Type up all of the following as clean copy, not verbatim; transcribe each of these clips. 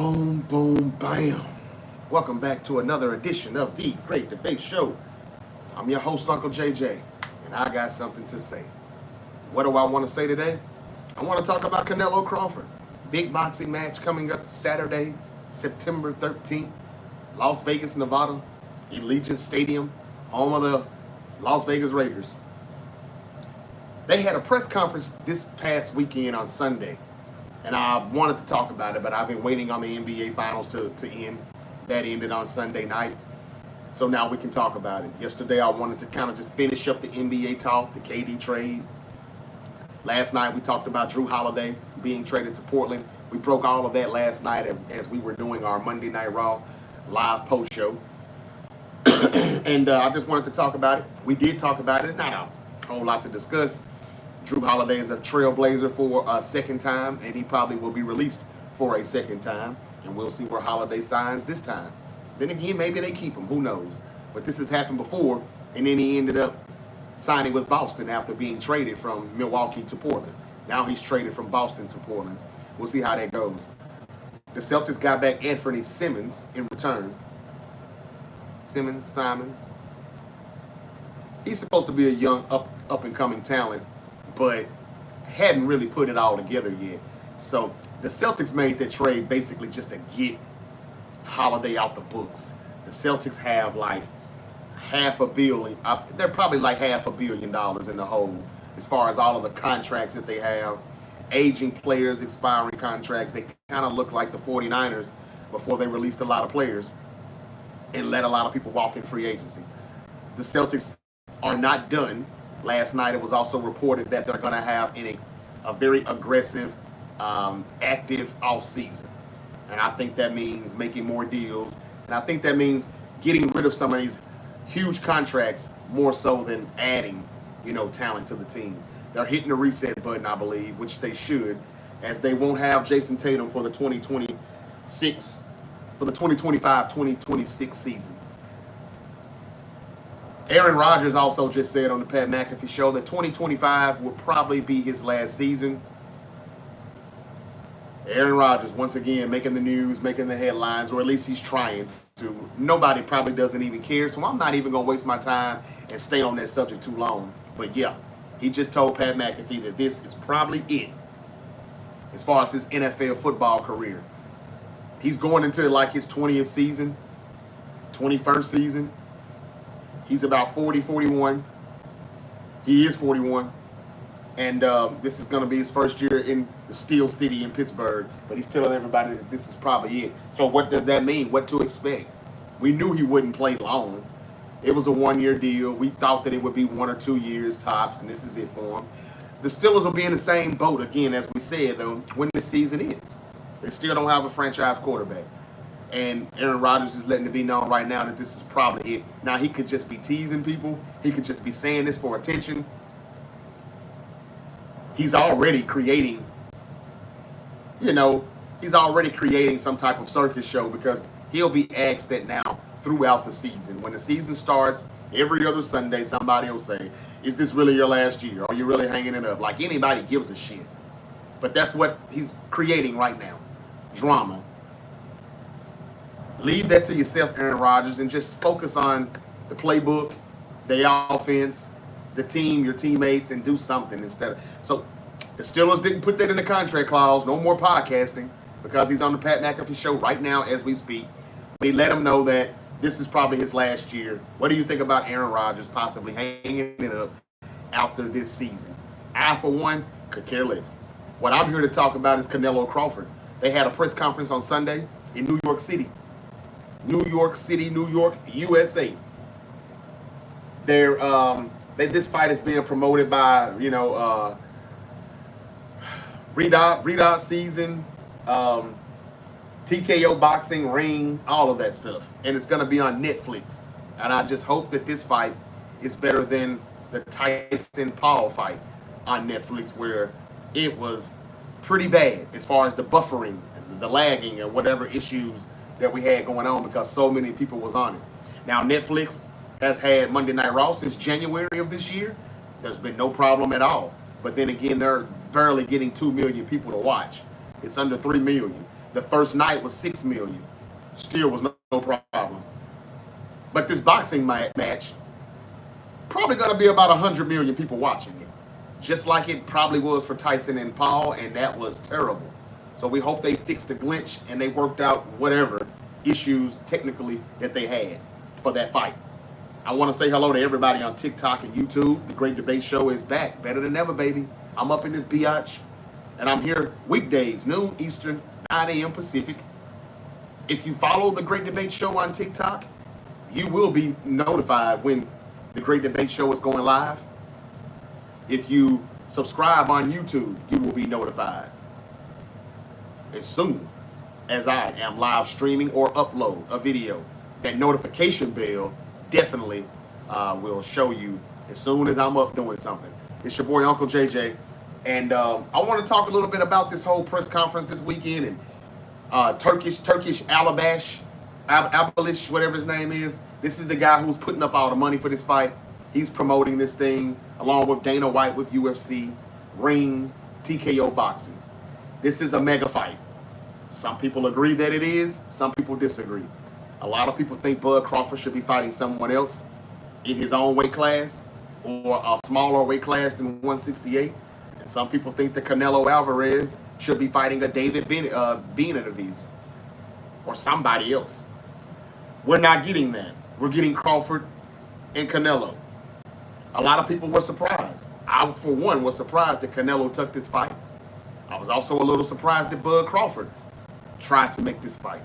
Boom, boom, bam. Welcome back to another edition of the Great Debate Show. I'm your host, Uncle JJ, and I got something to say. What do I want to say today? I want to talk about Canelo Crawford. Big boxing match coming up Saturday, September 13th, Las Vegas, Nevada, Allegiant Stadium, home of the Las Vegas Raiders. They had a press conference this past weekend on Sunday, and I wanted to talk about it, but I've been waiting on the NBA Finals to end. That ended on Sunday night, so now we can talk about it. Yesterday, I wanted to kind of just finish up the NBA talk, the KD trade. Last night, we talked about Jrue Holiday being traded to Portland. We broke all of that last night as we were doing our Monday Night Raw live post show. And I just wanted to talk about it. We did talk about it, not a whole lot to discuss. Jrue Holiday is a trailblazer for a second time, and he probably will be released for a second time. And we'll see where Holiday signs this time. Then again, maybe they keep him. Who knows? But this has happened before, and then he ended up signing with Boston after being traded from Milwaukee to Portland. Now he's traded from Boston to Portland. We'll see how that goes. The Celtics got back Anthony Simmons in return. Simons. He's supposed to be a young, up-and-coming talent, but hadn't really put it all together yet. So the Celtics made that trade basically just to get Holiday out the books. The Celtics have like $500 million. They're probably like $500 million in the hole as far as all of the contracts that they have. Aging players, expiring contracts. They kind of look like the 49ers before they released a lot of players and let a lot of people walk in free agency. The Celtics are not done. Last night it was also reported that they're going to have a very aggressive, active offseason. And I think that means making more deals. And I think that means getting rid of some of these huge contracts more so than adding, talent to the team. They're hitting the reset button, I believe, which they should, as they won't have Jason Tatum for the 2025-2026 season. Aaron Rodgers also just said on the Pat McAfee show that 2025 will probably be his last season. Aaron Rodgers, once again, making the news, making the headlines, or at least he's trying to. Nobody probably doesn't even care, so I'm not even going to waste my time and stay on that subject too long. But yeah, he just told Pat McAfee that this is probably it as far as his NFL football career. He's going into like his 20th season, 21st season. He's about 40, 41. He is 41. And this is going to be his first year in the Steel City in Pittsburgh. But he's telling everybody that this is probably it. So what does that mean? What to expect? We knew he wouldn't play long. It was a one-year deal. We thought that it would be 1 or 2 years tops, and this is it for him. The Steelers will be in the same boat again, as we said, though, when the season ends. They still don't have a franchise quarterback. And Aaron Rodgers is letting it be known right now that this is probably it. Now, he could just be teasing people. He could just be saying this for attention. He's already creating, some type of circus show because he'll be asked that now throughout the season. When the season starts, every other Sunday, somebody will say, is this really your last year? Are you really hanging it up? Like anybody gives a shit. But that's what he's creating right now. Drama. Leave that to yourself, Aaron Rodgers, and just focus on the playbook, the offense, the team, your teammates, and do something instead of. So the Steelers didn't put that in the contract clause. No more podcasting because he's on the Pat McAfee show right now as we speak. We let him know that this is probably his last year. What do you think about Aaron Rodgers possibly hanging it up after this season? I, for one, could care less. What I'm here to talk about is Canelo Crawford. They had a press conference on Sunday in New York City. New York City, New York, USA. This fight is being promoted by, Redot Season, TKO Boxing, Ring, all of that stuff. And it's going to be on Netflix. And I just hope that this fight is better than the Tyson-Paul fight on Netflix, where it was pretty bad as far as the buffering, the lagging, and whatever issues that we had going on because so many people was on it. Now, Netflix has had Monday Night Raw since January of this year. There's been no problem at all. But then again, they're barely getting 2 million people to watch. It's under 3 million. The first night was 6 million. Still was no problem. But this boxing match, probably going to be about 100 million people watching it. Just like it probably was for Tyson and Paul, and that was terrible. So we hope they fixed the glitch and they worked out whatever issues technically that they had for that fight. I want to say hello to everybody on TikTok and YouTube. The Great Debate Show is back. Better than ever, baby. I'm up in this biatch, and I'm here weekdays, noon Eastern, 9 a.m. Pacific. If you follow the Great Debate Show on TikTok, you will be notified when the Great Debate Show is going live. If you subscribe on YouTube, you will be notified as soon as I am live streaming or upload a video. That notification bell definitely will show you as soon as I'm up doing something. It's your boy Uncle JJ, and I want to talk a little bit about this whole press conference this weekend and Turkish Alabash, whatever his name is. This is the guy who's putting up all the money for this fight. He's promoting this thing along with Dana White with UFC, Ring, TKO Boxing. This is a mega fight. Some people agree that it is. Some people disagree. A lot of people think Bud Crawford should be fighting someone else in his own weight class or a smaller weight class than 168. And some people think that Canelo Alvarez should be fighting a David Benavidez or somebody else. We're not getting that. We're getting Crawford and Canelo. A lot of people were surprised. I, for one, was surprised that Canelo took this fight. I was also a little surprised that Bud Crawford tried to make this fight.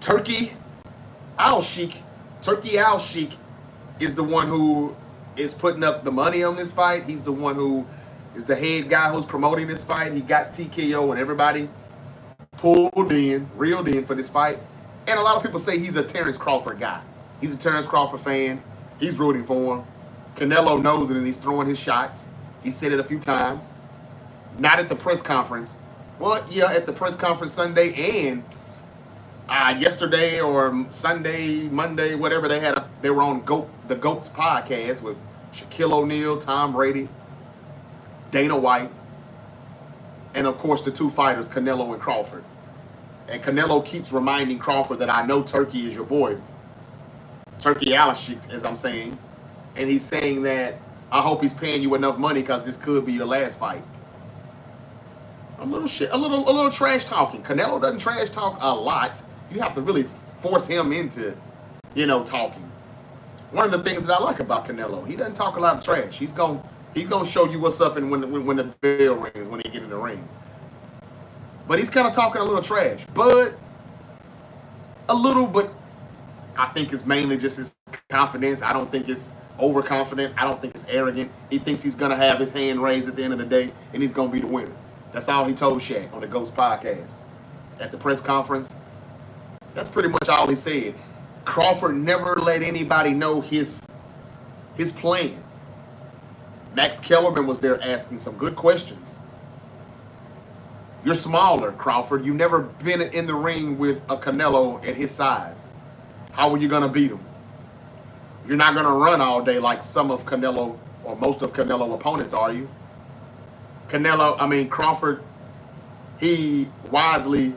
Turkey Al-Sheikh is the one who is putting up the money on this fight. He's the one who is the head guy who's promoting this fight. He got TKO and everybody reeled in for this fight. And a lot of people say he's a Terrence Crawford guy. He's a Terrence Crawford fan. He's rooting for him. Canelo knows it and he's throwing his shots. He said it a few times. Not at the press conference. Well, yeah, at the press conference Sunday and yesterday or Sunday, Monday, whatever they were on the GOAT's podcast with Shaquille O'Neal, Tom Brady, Dana White, and of course the two fighters, Canelo and Crawford. And Canelo keeps reminding Crawford that I know Turkey is your boy. Turkey Al-Sheikh, as I'm saying. And he's saying that I hope he's paying you enough money because this could be your last fight. A little trash talking. Canelo doesn't trash talk a lot. You have to really force him into, talking. One of the things that I like about Canelo, he doesn't talk a lot of trash. He's gonna show you what's up and when the bell rings, when he get in the ring. But he's kind of talking a little trash. But I think it's mainly just his confidence. I don't think it's overconfident. I don't think it's arrogant. He thinks he's going to have his hand raised at the end of the day, and he's going to be the winner. That's all he told Shaq on the Ghost podcast. At the press conference, that's pretty much all he said. Crawford never let anybody know his plan. Max Kellerman was there asking some good questions. You're smaller, Crawford. You've never been in the ring with a Canelo at his size. How are you going to beat him? You're not going to run all day like some of Canelo or most of Canelo opponents, are you? Crawford, he wisely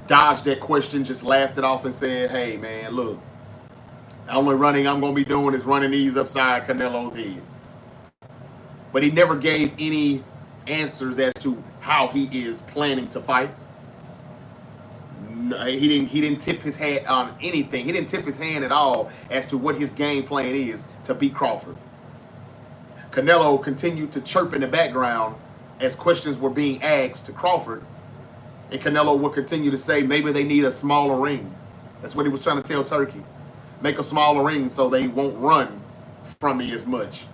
dodged that question, just laughed it off and said, hey, man, look, the only running I'm going to be doing is running these upside Canelo's head. But he never gave any answers as to how he is planning to fight. No, he didn't tip his hand on anything. He didn't tip his hand at all as to what his game plan is to beat Crawford. Canelo continued to chirp in the background as questions were being asked to Crawford. And Canelo would continue to say maybe they need a smaller ring. That's what he was trying to tell Turkey. Make a smaller ring so they won't run from me as much.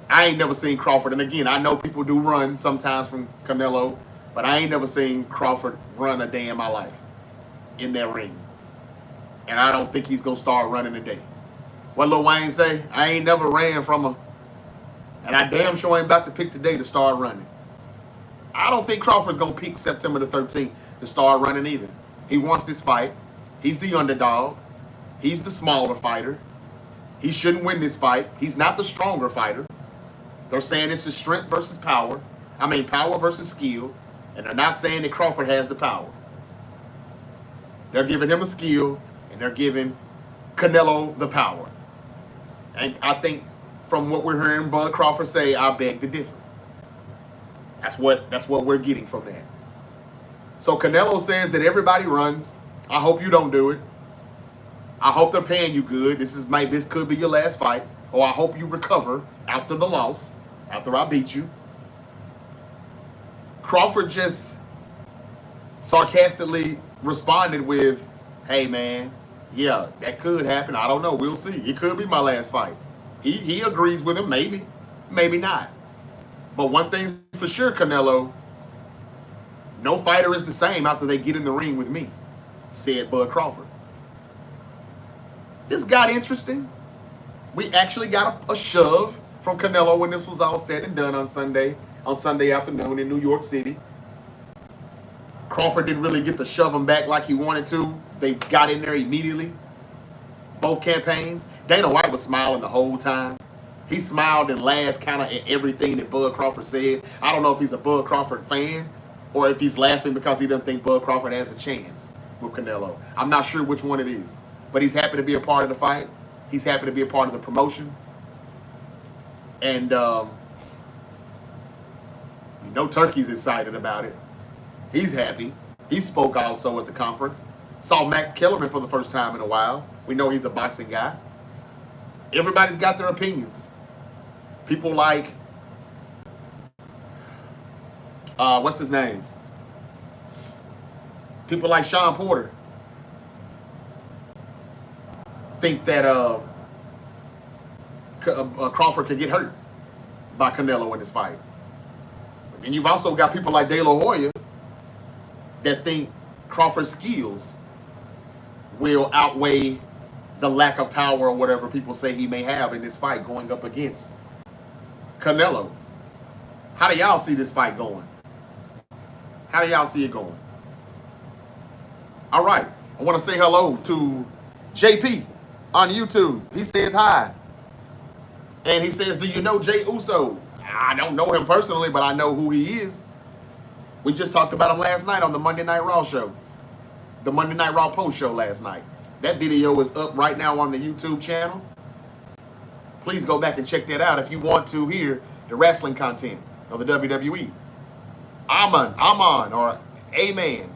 I ain't never seen Crawford, and again, I know people do run sometimes from Canelo, but I ain't never seen Crawford run a day in my life in that ring. And I don't think he's going to start running today. What Lil Wayne say? I ain't never ran from a, and I damn sure ain't about to pick today to start running. I don't think Crawford's going to pick September the 13th to start running either. He wants this fight. He's the underdog. He's the smaller fighter. He shouldn't win this fight. He's not the stronger fighter. They're saying this is strength versus power. Power versus skill. And they're not saying that Crawford has the power. They're giving him a skill, and they're giving Canelo the power. And I think from what we're hearing Bud Crawford say, I beg to differ. That's what we're getting from that. So Canelo says that everybody runs. I hope you don't do it. I hope they're paying you good. This could be your last fight. Or I hope you recover after the loss, after I beat you. Crawford just sarcastically responded with, hey man, yeah, that could happen. I don't know. We'll see. It could be my last fight. He agrees with him. Maybe. Maybe not. But one thing's for sure, Canelo, no fighter is the same after they get in the ring with me, said Bud Crawford. This got interesting. We actually got a shove from Canelo when this was all said and done on Sunday afternoon in New York City. Crawford didn't really get to shove him back like he wanted to. They got in there immediately. Both campaigns. Dana White was smiling the whole time. He smiled and laughed kind of at everything that Bud Crawford said. I don't know if he's a Bud Crawford fan or if he's laughing because he doesn't think Bud Crawford has a chance with Canelo. I'm not sure which one it is. But he's happy to be a part of the fight. He's happy to be a part of the promotion. And Turkey's excited about it. He's happy. He spoke also at the conference. Saw Max Kellerman for the first time in a while. We know he's a boxing guy. Everybody's got their opinions. People like, what's his name? People like Sean Porter think that Crawford could get hurt by Canelo in this fight. And you've also got people like De La Hoya that think Crawford's skills will outweigh the lack of power or whatever people say he may have in this fight going up against Canelo. How do y'all see this fight going? How do y'all see it going? All right. I want to say hello to JP on YouTube. He says hi. And he says, do you know Jey Uso? I don't know him personally, but I know who he is. We just talked about him last night on the Monday Night Raw show. The Monday Night Raw post show last night. That video is up right now on the YouTube channel. Please go back and check that out if you want to hear the wrestling content of the WWE. Aman, or Amen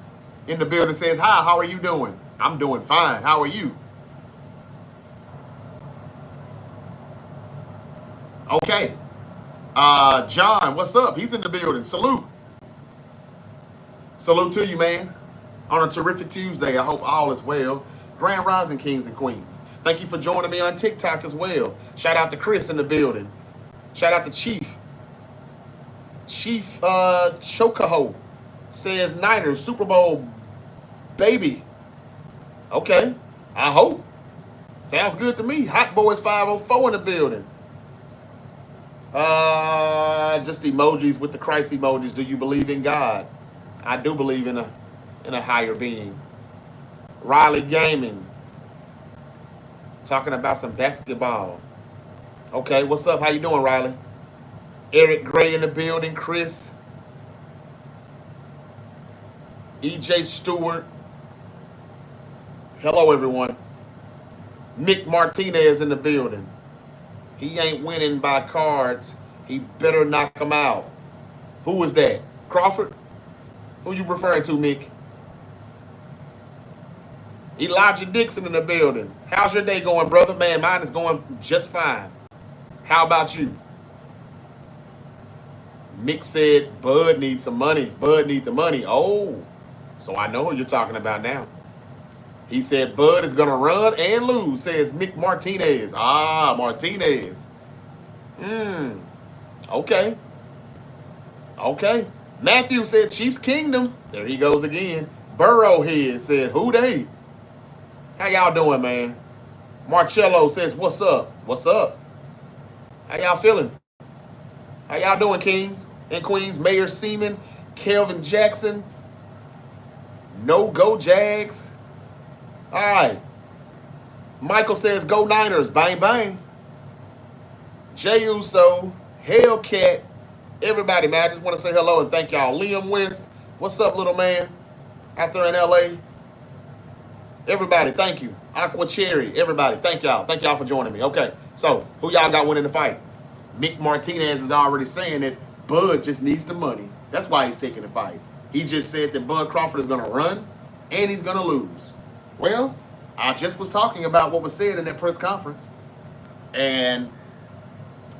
in the building says, hi, how are you doing? I'm doing fine. How are you? Okay. John, what's up? He's in the building. Salute. Salute to you, man. On a terrific Tuesday. I hope all is well. Grand Rising Kings and Queens. Thank you for joining me on TikTok as well. Shout out to Chris in the building. Shout out to Chief. Chief Chocaho says Niners, Super Bowl, baby. Okay. I hope. Sounds good to me. Hot Boys 504 in the building. Just emojis with the Christ emojis. Do you believe in God? I do believe in a higher being. Riley Gaming. Talking about some basketball. Okay, what's up? How you doing, Riley? Eric Gray in the building. Chris. EJ Stewart. Hello, everyone. Mick Martinez in the building. He ain't winning by cards. He better knock him out. Who is that? Crawford? Who you referring to, Mick? Elijah Dixon in the building. How's your day going, brother? Man, mine is going just fine. How about you? Mick said Bud needs some money. Bud needs the money. Oh, so I know who you're talking about now. He said Bud is going to run and lose, says Mick Martinez. Ah, Martinez. Okay. Okay. Matthew said Chiefs Kingdom. There he goes again. Burrowhead said, who they? How y'all doing, man? Marcello says, what's up? What's up? How y'all feeling? How y'all doing, Kings and Queens? Mayor Seaman, Kelvin Jackson. No go Jags. All right. Michael says, go Niners. Bang, bang. Jey Uso, Hellcat. Everybody, man, I just want to say hello and thank y'all. Liam West, What's up, little man? Out there in LA. Everybody, thank you. Aqua Cherry, everybody, thank y'all. Thank y'all for joining me. Okay, so who y'all got winning the fight? Mick Martinez is already saying that Bud just needs the money. That's why he's taking the fight. He just said that Bud Crawford is going to run and he's going to lose. Well, I just was talking about what was said in that press conference. And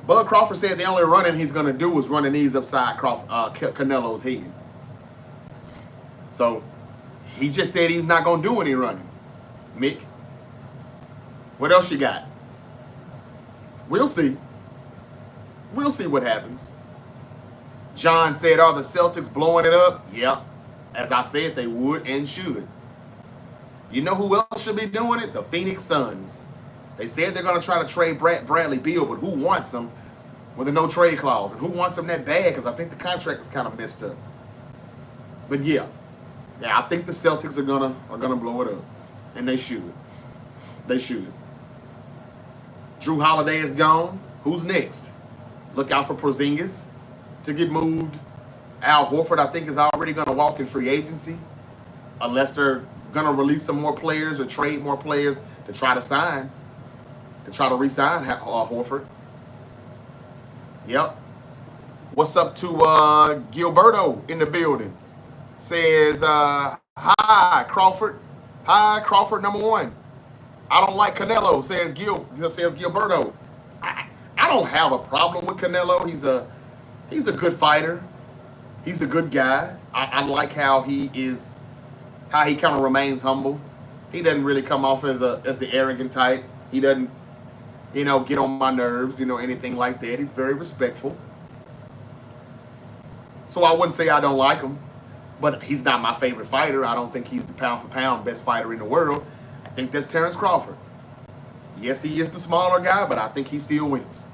Bud Crawford said the only running he's going to do is run the knees upside Canelo's head. So he just said he's not going to do any running. Mick, what else you got? We'll see. We'll see what happens. John said, are the Celtics blowing it up? Yep. As I said, they would and should. You know who else should be doing it? The Phoenix Suns. They said they're going to try to trade Bradley Beal, but who wants him with a no-trade clause? And who wants him that bad? Because I think the contract is kind of messed up. But yeah, I think the Celtics are gonna blow it up. And they should. They should. Drew Holiday is gone. Who's next? Look out for Porzingis to get moved. Al Horford, I think, is already going to walk in free agency unless they're going to release some more players or trade more players to try to re-sign Horford. Yep. What's up to Gilberto in the building? Says, hi, Crawford. Hi, Crawford, number one. I don't like Canelo, says Gilberto. I don't have a problem with Canelo. He's a good fighter. He's a good guy. I like how he kind of remains humble. He doesn't really come off as the arrogant type. He doesn't, get on my nerves, anything like that. He's very respectful. So I wouldn't say I don't like him, but he's not my favorite fighter. I don't think he's the pound for pound best fighter in the world. I think that's Terrence Crawford. Yes, he is the smaller guy, but I think he still wins.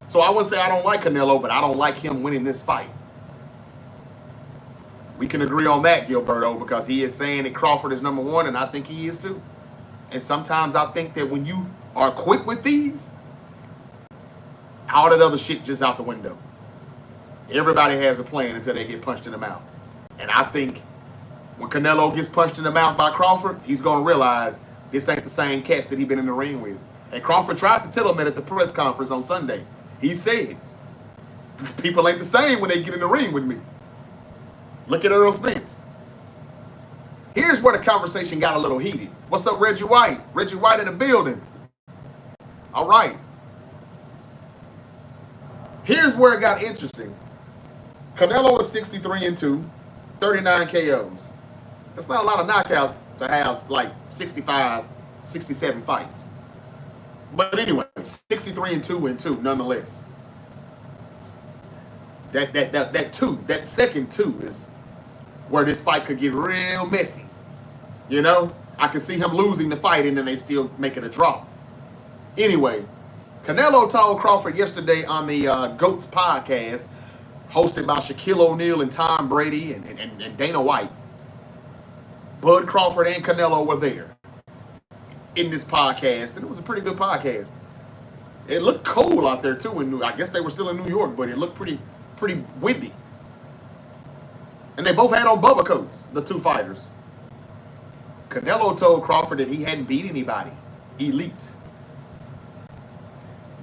So I wouldn't say I don't like Canelo, but I don't like him winning this fight. We can agree on that, Gilberto, because he is saying that Crawford is number one, and I think he is too. And sometimes I think that when you are quick with these, all that other shit just out the window. Everybody has a plan until they get punched in the mouth. And I think when Canelo gets punched in the mouth by Crawford, he's going to realize this ain't the same catch that he's been in the ring with. And Crawford tried to tell him that at the press conference on Sunday. He said, people ain't the same when they get in the ring with me. Look at Earl Spence. Here's where the conversation got a little heated. What's up, Reggie White? Reggie White in the building. All right. Here's where it got interesting. Canelo is 63-2, 39 KOs. That's not a lot of knockouts to have like 65, 67 fights. But anyway, 63-2 nonetheless. That second two is where this fight could get real messy. I can see him losing the fight and then they still make it a draw. Anyway, Canelo told Crawford yesterday on the GOATS podcast, hosted by Shaquille O'Neal and Tom Brady and Dana White. Bud Crawford and Canelo were there in this podcast, and it was a pretty good podcast. It looked cold out there too. I guess they were still in New York, but it looked pretty windy. And they both had on Bubba coats, the two fighters. Canelo told Crawford that he hadn't beat anybody elite.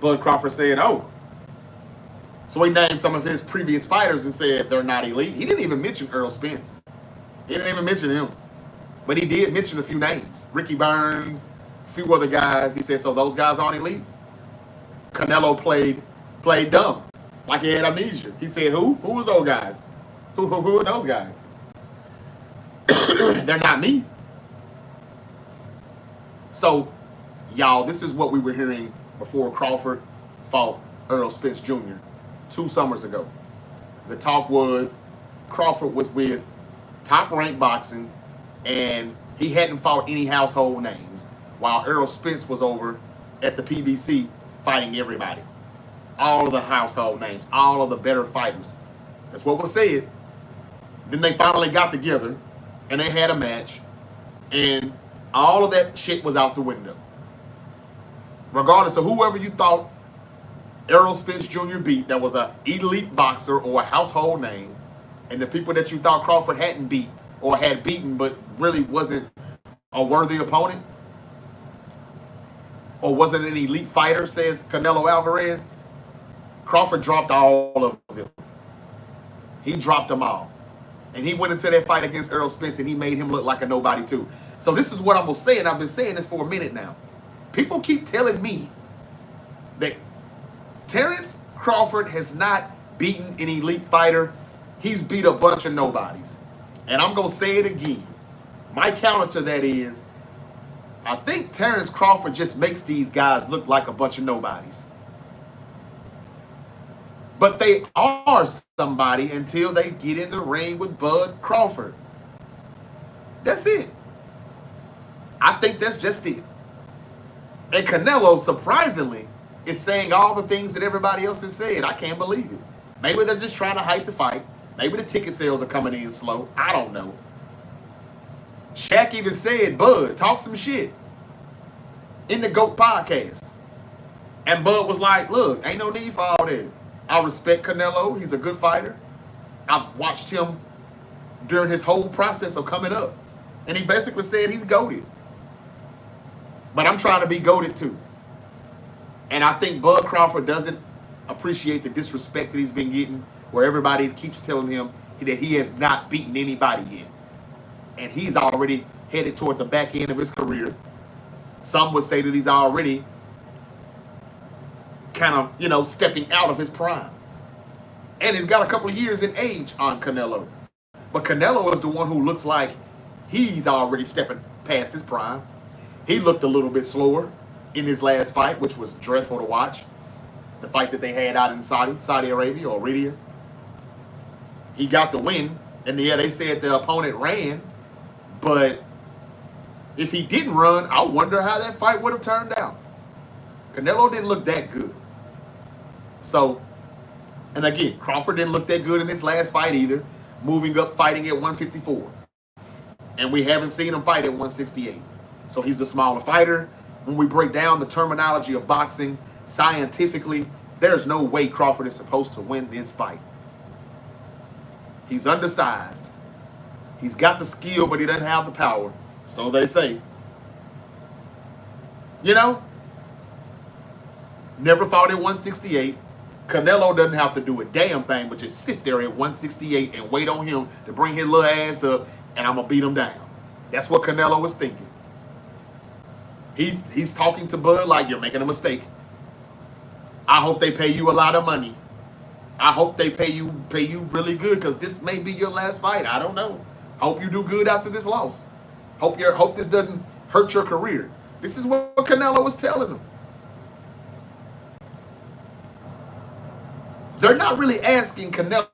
Bud Crawford said, oh. So he named some of his previous fighters and said they're not elite. He didn't even mention Earl Spence. He didn't even mention him. But he did mention a few names. Ricky Burns, a few other guys. He said, so those guys aren't elite? Canelo played dumb, like he had amnesia. He said, who? Who are those guys? Who are those guys? They're not me. So, y'all, this is what we were hearing before Crawford fought Earl Spence Jr. 2 summers ago. The talk was Crawford was with Top Rank Boxing and he hadn't fought any household names, while Earl Spence was over at the PBC fighting everybody. All of the household names, all of the better fighters. That's what was said. Then they finally got together and they had a match, and all of that shit was out the window. Regardless of whoever you thought Earl Spence Jr. beat that was an elite boxer or a household name, And the people that you thought Crawford hadn't beat or had beaten but really wasn't a worthy opponent or wasn't an elite fighter, says Canelo Alvarez, Crawford dropped all of them. He dropped them all. And he went into that fight against Errol Spence and he made him look like a nobody too. So this is what I'm going to say, and I've been saying this for a minute now. People keep telling me that Terrence Crawford has not beaten an elite fighter. He's beat a bunch of nobodies. And I'm going to say it again. My counter to that is, I think Terrence Crawford just makes these guys look like a bunch of nobodies. But they are somebody until they get in the ring with Bud Crawford. That's it. I think that's just it. And Canelo, surprisingly, is saying all the things that everybody else has said. I can't believe it. Maybe they're just trying to hype the fight. Maybe the ticket sales are coming in slow. I don't know. Shaq even said, Bud, talk some shit in the GOAT podcast. And Bud was like, look, ain't no need for all that. I respect Canelo. He's a good fighter. I've watched him during his whole process of coming up. And he basically said he's goated. But I'm trying to be goated too. And I think Bud Crawford doesn't appreciate the disrespect that he's been getting, where everybody keeps telling him that he has not beaten anybody yet. And he's already headed toward the back end of his career. Some would say that he's already kind of, stepping out of his prime. And he's got a couple of years in age on Canelo. But Canelo is the one who looks like he's already stepping past his prime. He looked a little bit slower in his last fight, which was dreadful to watch. The fight that they had out in Saudi Arabia or Riyadh. He got the win. And yeah, they said the opponent ran. But if he didn't run, I wonder how that fight would have turned out. Canelo didn't look that good. So, and again, Crawford didn't look that good in his last fight either, moving up fighting at 154. And we haven't seen him fight at 168. So he's the smaller fighter. When we break down the terminology of boxing scientifically, there's no way Crawford is supposed to win this fight. He's undersized. He's got the skill, but he doesn't have the power. So they say. Never fought at 168. Canelo doesn't have to do a damn thing, but just sit there at 168 and wait on him to bring his little ass up, and I'm going to beat him down. That's what Canelo was thinking. He's talking to Bud like, you're making a mistake. I hope they pay you a lot of money. I hope they pay you really good, because this may be your last fight. I don't know. Hope you do good after this loss. Hope this doesn't hurt your career. This is what Canelo was telling him. They're not really asking Canelo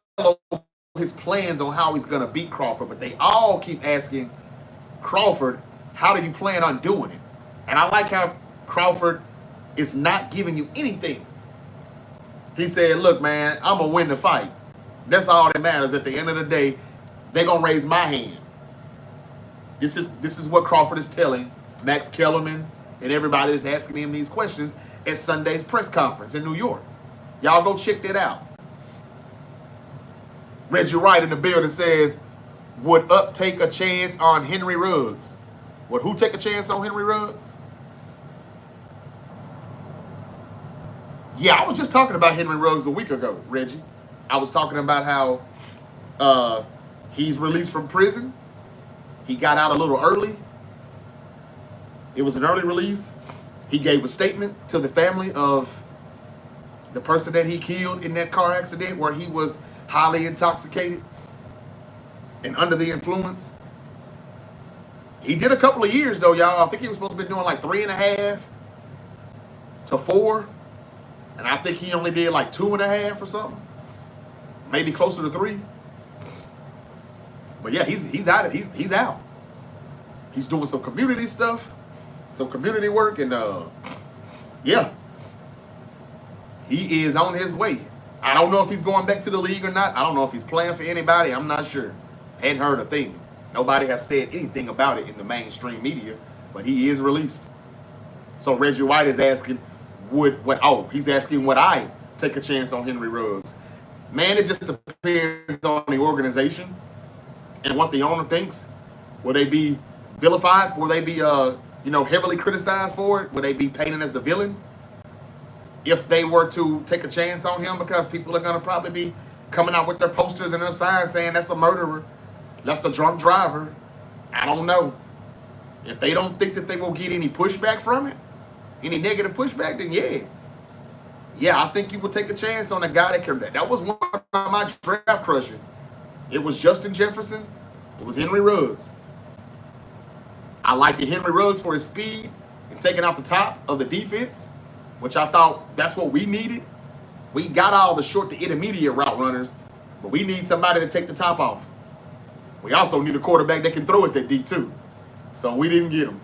his plans on how he's going to beat Crawford, but they all keep asking Crawford, how do you plan on doing it? And I like how Crawford is not giving you anything. He said, look, man, I'm going to win the fight. That's all that matters. At the end of the day, they're going to raise my hand. This is what Crawford is telling Max Kellerman and everybody that's asking him these questions at Sunday's press conference in New York. Y'all go check that out. Reggie Wright in the building says, would Up take a chance on Henry Ruggs? Would who take a chance on Henry Ruggs? Yeah, I was just talking about Henry Ruggs a week ago, Reggie. I was talking about how he's released from prison. He got out a little early. It was an early release. He gave a statement to the family of the person that he killed in that car accident where he was highly intoxicated and under the influence. He did a couple of years though, y'all. I think he was supposed to be doing like 3.5 to 4. And I think he only did like 2.5 or something. Maybe closer to 3. But yeah, he's out. He's out. He's doing some community stuff, some community work, and yeah. He is on his way. I don't know if he's going back to the league or not. I don't know if he's playing for anybody. I'm not sure. Hadn't heard a thing. Nobody has said anything about it in the mainstream media, but he is released. So Reggie White is asking, he's asking would I take a chance on Henry Ruggs? Man, it just depends on the organization and what the owner thinks. Will they be vilified? Will they be, heavily criticized for it? Will they be painted as the villain? If they were to take a chance on him, because people are going to probably be coming out with their posters and their signs saying that's a murderer, that's a drunk driver. I don't know. If they don't think that they will get any pushback from it, any negative pushback, then yeah, I think you would take a chance on a guy that can. That was one of my draft crushes. It was Justin Jefferson. It was Henry Ruggs. I liked Henry Ruggs for his speed and taking out the top of the defense, which I thought that's what we needed. We got all the short to intermediate route runners, but we need somebody to take the top off. We also need a quarterback that can throw it that deep too. So we didn't get him.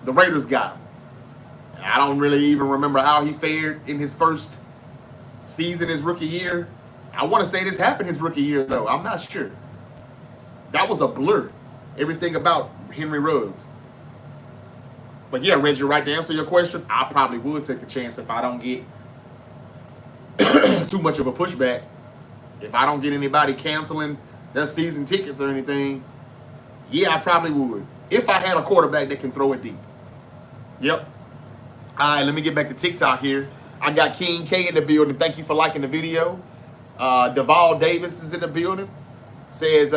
The Raiders got him. And I don't really even remember how he fared in his first season, his rookie year. I want to say this happened his rookie year, though. I'm not sure. That was a blur. Everything about Henry Ruggs. But yeah, Reggie, right to answer your question, I probably would take a chance if I don't get too much of a pushback. If I don't get anybody canceling their season tickets or anything, yeah, I probably would. If I had a quarterback that can throw it deep. Yep. All right, let me get back to TikTok here. I got King K in the building. Thank you for liking the video. Deval Davis is in the building. Says,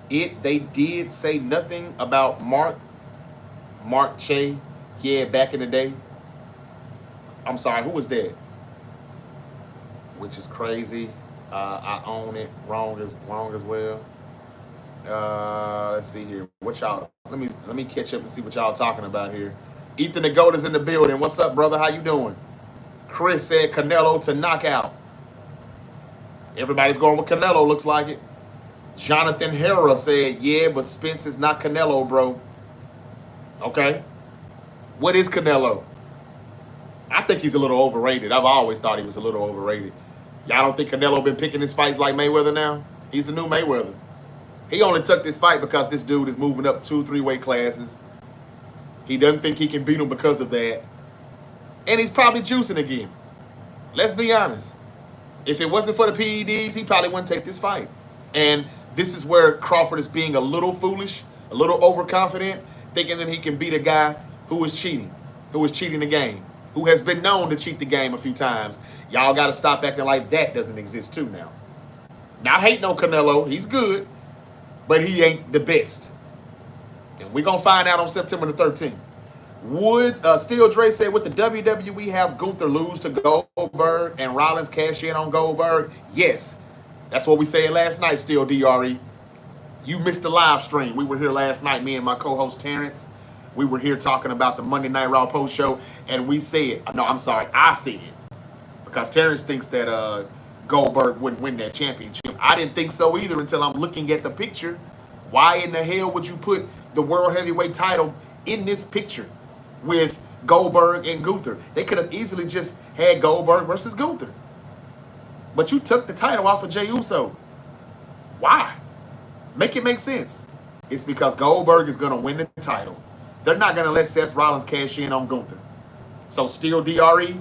they did say nothing about Mark Che. Yeah, back in the day. I'm sorry, who was that? Which is crazy. I own it. Wrong as well. Let's see here. What y'all? Let me catch up and see what y'all talking about here. Ethan the Goat is in the building. What's up, brother? How you doing? Chris said Canelo to knockout. Everybody's going with Canelo. Looks like it. Jonathan Hera said, yeah, but Spence is not Canelo, bro. Okay. What is Canelo? I think he's a little overrated. I've always thought he was a little overrated. Y'all don't think Canelo been picking his fights like Mayweather now? He's the new Mayweather. He only took this fight because this dude is moving up 2-3 weight classes. He doesn't think he can beat him because of that. And he's probably juicing again. Let's be honest. If it wasn't for the PEDs, he probably wouldn't take this fight. And this is where Crawford is being a little foolish, a little overconfident, thinking that he can beat a guy who is cheating the game, who has been known to cheat the game a few times. Y'all got to stop acting like that doesn't exist too now. Not hating on Canelo. He's good, but he ain't the best. And we're going to find out on September the 13th. Would Steel Dre said, would the WWE have Gunther lose to Goldberg and Rollins cash in on Goldberg? Yes. That's what we said last night, Steel DRE. You missed the live stream. We were here last night, me and my co-host Terrence. We were here talking about the Monday Night Raw post show, and we said, I said, because Terrence thinks that Goldberg wouldn't win that championship. I didn't think so either until I'm looking at the picture. Why in the hell would you put the World Heavyweight title in this picture with Goldberg and Gunther? They could have easily just had Goldberg versus Gunther. But you took the title off of Jey Uso. Why? Make it make sense. It's because Goldberg is going to win the title. They're not going to let Seth Rollins cash in on Gunther. So Steel DRE,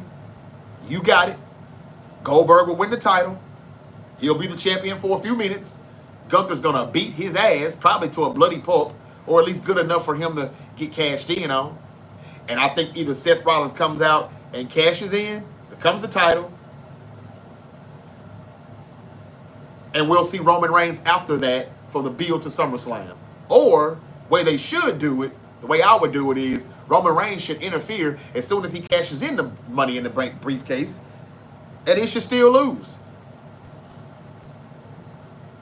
you got it. Goldberg will win the title. He'll be the champion for a few minutes. Gunther's going to beat his ass, probably to a bloody pulp, or at least good enough for him to get cashed in on. And I think either Seth Rollins comes out and cashes in, becomes the title, and we'll see Roman Reigns after that for the build to SummerSlam. Or, way they should do it, the way I would do it is, Roman Reigns should interfere as soon as he cashes in the Money in the Bank briefcase, and he should still lose.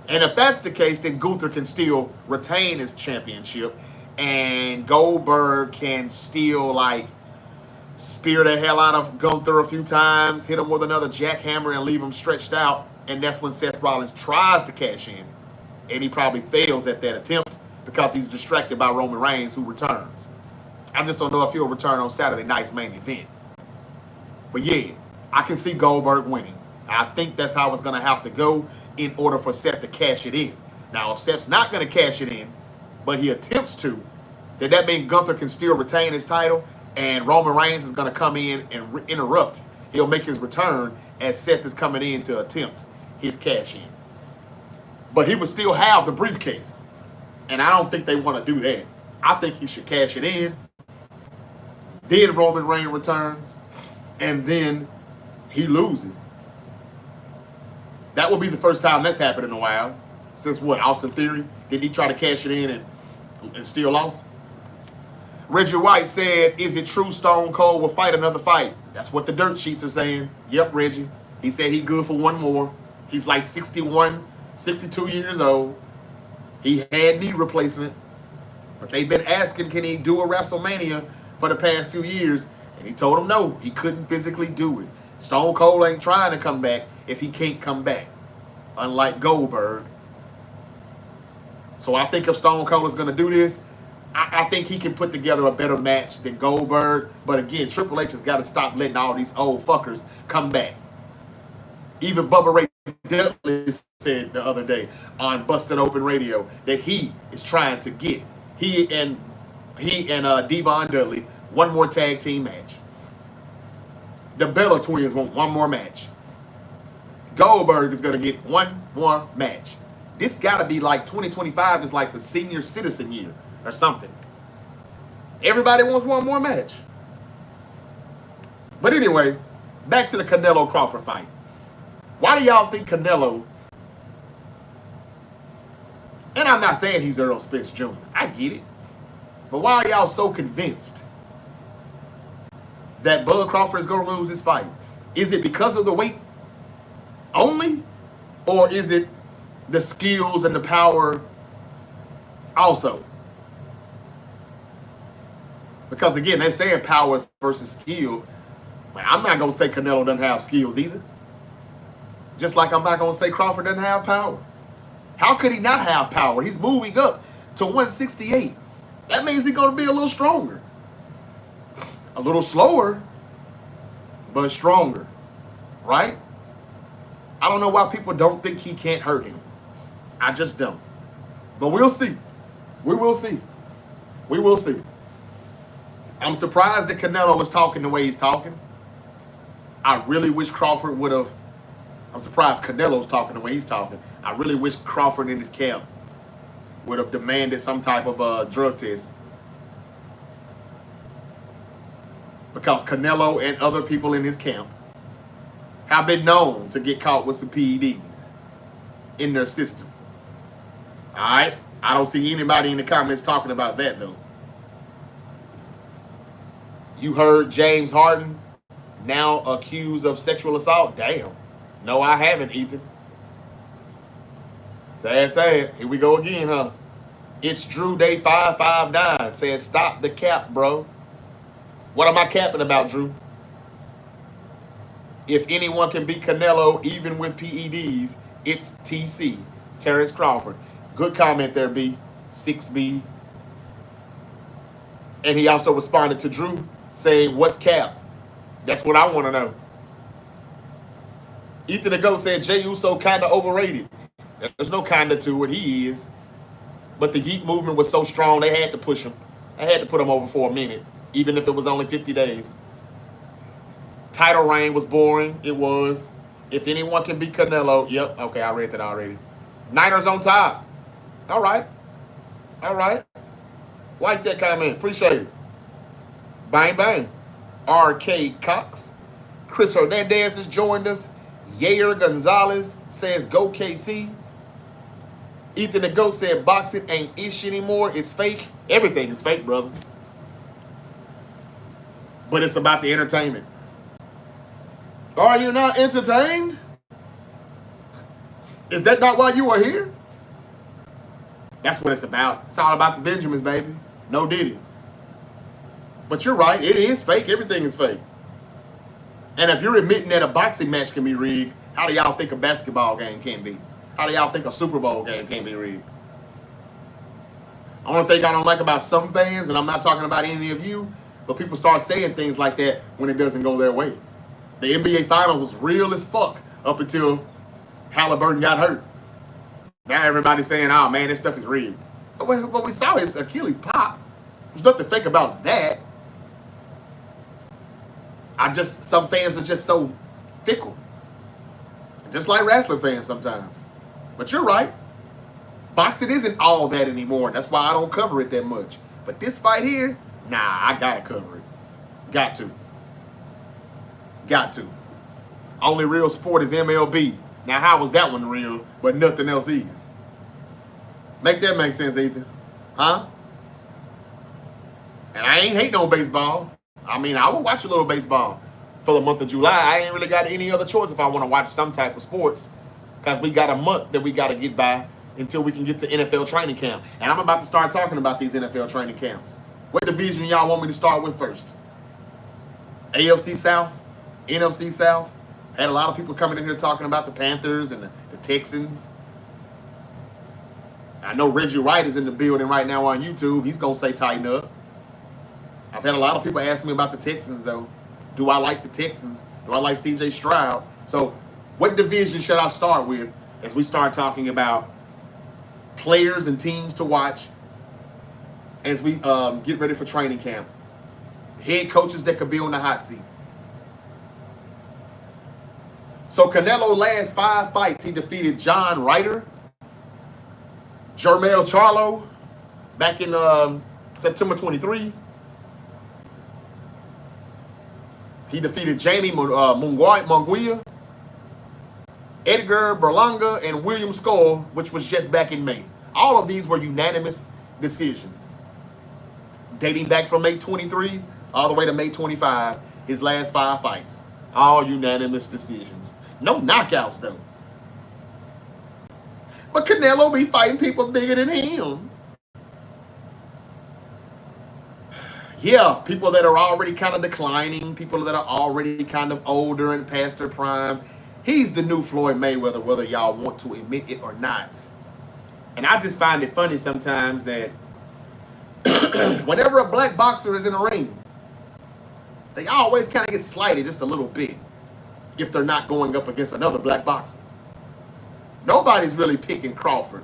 And if that's the case, then Gunther can still retain his championship, and Goldberg can still, spear the hell out of Gunther a few times, hit him with another jackhammer, and leave him stretched out. And that's when Seth Rollins tries to cash in. And he probably fails at that attempt because he's distracted by Roman Reigns, who returns. I just don't know if he'll return on Saturday night's main event. But yeah, I can see Goldberg winning. I think that's how it's going to have to go in order for Seth to cash it in. Now, if Seth's not going to cash it in, but he attempts to, then that means Gunther can still retain his title, and Roman Reigns is going to come in and interrupt. He'll make his return, as Seth is coming in to attempt his cash in. But he would still have the briefcase. And I don't think they want to do that. I think he should cash it in. Then Roman Reigns returns. And then he loses. That will be the first time that's happened in a while. Since what, Austin Theory? Did he try to cash it in and still lost? Reggie White said, is it true Stone Cold will fight another fight? That's what the dirt sheets are saying. Yep, Reggie. He said he good for one more. He's like 61, 62 years old. He had knee replacement. But they've been asking, can he do a WrestleMania for the past few years? And he told them no, he couldn't physically do it. Stone Cold ain't trying to come back if he can't come back. Unlike Goldberg. So I think if Stone Cold is going to do this, I think he can put together a better match than Goldberg. But again, Triple H has got to stop letting all these old fuckers come back. Even Bubba Ray Dudley said the other day on Busted Open Radio that he is trying to get he and Devon Dudley one more tag team match. The Bella Twins want one more match. Goldberg is going to get one more match. This got to be like 2025 is like the senior citizen year or something. Everybody wants one more match. But anyway, back to the Canelo Crawford fight. Why do y'all think Canelo, and I'm not saying he's Earl Spence Jr., I get it, but why are y'all so convinced that Bud Crawford is going to lose this fight? Is it because of the weight only? Or is it the skills and the power also? Because again, they're saying power versus skill. But I'm not going to say Canelo doesn't have skills either. Just like I'm not going to say Crawford doesn't have power. How could he not have power? He's moving up to 168. That means he's going to be a little stronger. A little slower, but stronger. Right? I don't know why people don't think he can't hurt him. I just don't. But we'll see. We will see. We will see. I'm surprised that Canelo was talking the way he's talking. I really wish Crawford would have. I'm surprised Canelo's talking the way he's talking. I really wish Crawford in his camp would have demanded some type of drug test. Because Canelo and other people in his camp have been known to get caught with some PEDs in their system. All right? I don't see anybody in the comments talking about that, though. You heard James Harden now accused of sexual assault? Damn. No, I haven't, Ethan. Sad. Here we go again, huh? It's Drew Day 559 says, stop the cap, bro. What am I capping about, Drew? If anyone can beat Canelo, even with PEDs, it's TC, Terrence Crawford. Good comment there, B. 6B. And he also responded to Drew saying, what's cap? That's what I want to know. Ethan the Goat said, Jey Uso kind of overrated. There's no kind of to it. He is. But the Heat movement was so strong, they had to push him. They had to put him over for a minute, even if it was only 50 days. Title reign was boring. It was. If anyone can beat Canelo. Yep. Okay, I read that already. Niners on top. All right. Like that comment. Appreciate it. Bang, bang. Arcade Cox. Chris Hernandez has joined us. Yair Gonzalez says, go KC. Ethan the Goat said, boxing ain't ish anymore. It's fake. Everything is fake, brother. But it's about the entertainment. Are you not entertained? Is that not why you are here? That's what it's about. It's all about the Benjamins, baby. No Diddy. But you're right. It is fake. Everything is fake. And if you're admitting that a boxing match can be rigged, how do y'all think a basketball game can be? How do y'all think a Super Bowl game can be rigged? The only thing I don't like about some fans, and I'm not talking about any of you, but people start saying things like that when it doesn't go their way. The NBA Finals was real as fuck up until Halliburton got hurt. Now everybody's saying, oh man, this stuff is rigged. But we saw his Achilles pop. There's nothing fake about that. Some fans are just so fickle. Just like wrestling fans sometimes. But you're right. Boxing isn't all that anymore. That's why I don't cover it that much. But this fight here, nah, I gotta cover it. Got to. Got to. Only real sport is MLB. Now, how was that one real, but nothing else is? Make that make sense, Ethan? Huh? And I ain't hating on baseball. I mean, I will watch a little baseball for the month of July. I ain't really got any other choice if I want to watch some type of sports, because we got a month that we got to get by until we can get to NFL training camp. And I'm about to start talking about these NFL training camps. What division y'all want me to start with first? AFC South? NFC South? Had a lot of people coming in here talking about the Panthers and the Texans. I know Reggie Wright is in the building right now on YouTube. He's going to say tighten up. I've had a lot of people ask me about the Texans, though. Do I like the Texans? Do I like C.J. Stroud? So what division should I start with as we start talking about players and teams to watch as we get ready for training camp? Head coaches that could be on the hot seat. So Canelo last 5 fights, he defeated John Ryder, Jermell Charlo back in September 23. He defeated Jamie Munguia, Edgar Berlanga, and William Skull, which was just back in May. All of these were unanimous decisions. Dating back from May 23 all the way to May 25, his last 5 fights. All unanimous decisions. No knockouts, though. But Canelo be fighting people bigger than him. Yeah, people that are already kind of declining, people that are already kind of older and past their prime. He's the new Floyd Mayweather, whether y'all want to admit it or not. And I just find it funny sometimes that whenever a black boxer is in a ring, they always kind of get slighted just a little bit if they're not going up against another black boxer. Nobody's really picking Crawford,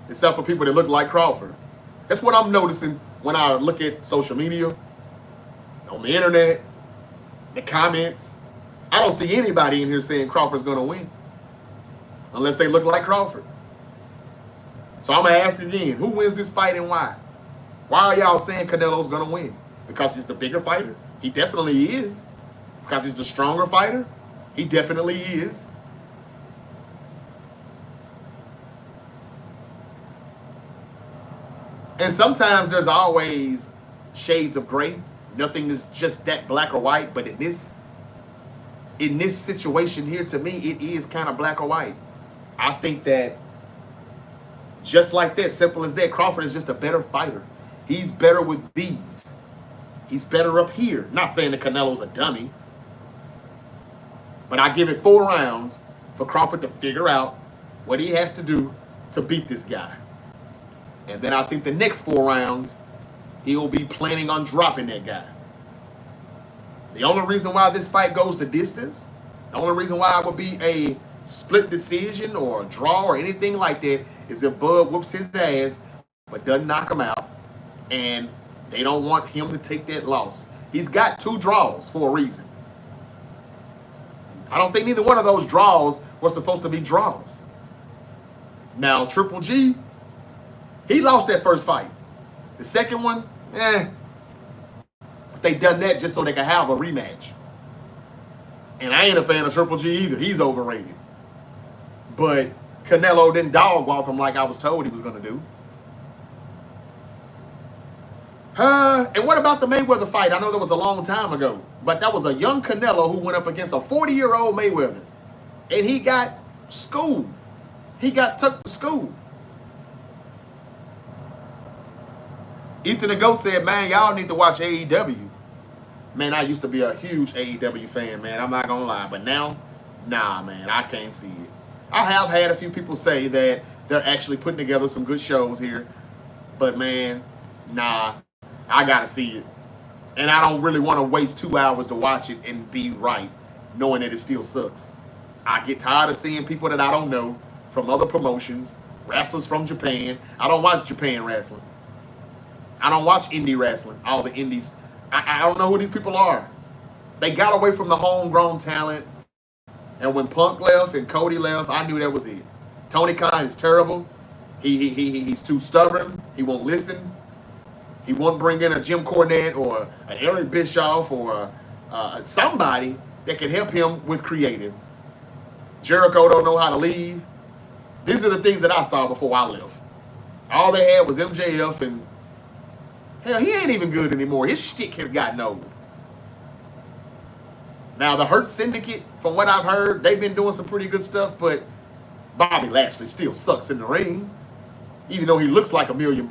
except for people that look like Crawford. That's what I'm noticing when I look at social media, on the internet, the comments. I don't see anybody in here saying Crawford's going to win, unless they look like Crawford. So I'm going to ask again, who wins this fight and why? Why are y'all saying Canelo's going to win? Because he's the bigger fighter? He definitely is. Because he's the stronger fighter? He definitely is. And sometimes there's always shades of gray. Nothing is just that black or white. But in this situation here, to me, it is kind of black or white. I think that just like that, simple as that, Crawford is just a better fighter. He's better with these. He's better up here. Not saying that Canelo's a dummy. But I give it 4 rounds for Crawford to figure out what he has to do to beat this guy. And then I think the next 4 rounds, he'll be planning on dropping that guy. The only reason why this fight goes the distance, the only reason why it would be a split decision or a draw or anything like that is if Bud whoops his ass but doesn't knock him out. And they don't want him to take that loss. He's got 2 draws for a reason. I don't think neither one of those draws were supposed to be draws. Now, Triple G, he lost that first fight. The second one, But they done that just so they could have a rematch. And I ain't a fan of Triple G either. He's overrated. But Canelo didn't dog walk him like I was told he was going to do. And what about the Mayweather fight? I know that was a long time ago. But that was a young Canelo who went up against a 40-year-old Mayweather. And he got schooled. He got took to school. Ethan the Goat said, man, y'all need to watch AEW. Man, I used to be a huge AEW fan, man. I'm not going to lie. But now, nah, man, I can't see it. I have had a few people say that they're actually putting together some good shows here. But, man, nah, I got to see it. And I don't really want to waste 2 hours to watch it and be right, knowing that it still sucks. I get tired of seeing people that I don't know from other promotions, wrestlers from Japan. I don't watch Japan wrestling. I don't watch indie wrestling, all the indies. I don't know who these people are. They got away from the homegrown talent. And when Punk left and Cody left, I knew that was it. Tony Khan is terrible. He's too stubborn. He won't listen. He won't bring in a Jim Cornette or an Eric Bischoff or somebody that can help him with creative. Jericho don't know how to leave. These are the things that I saw before I left. All they had was MJF, and hell, he ain't even good anymore. His shtick has gotten old. Now, the Hurt Syndicate, from what I've heard, they've been doing some pretty good stuff, but Bobby Lashley still sucks in the ring, even though he looks like $1 million.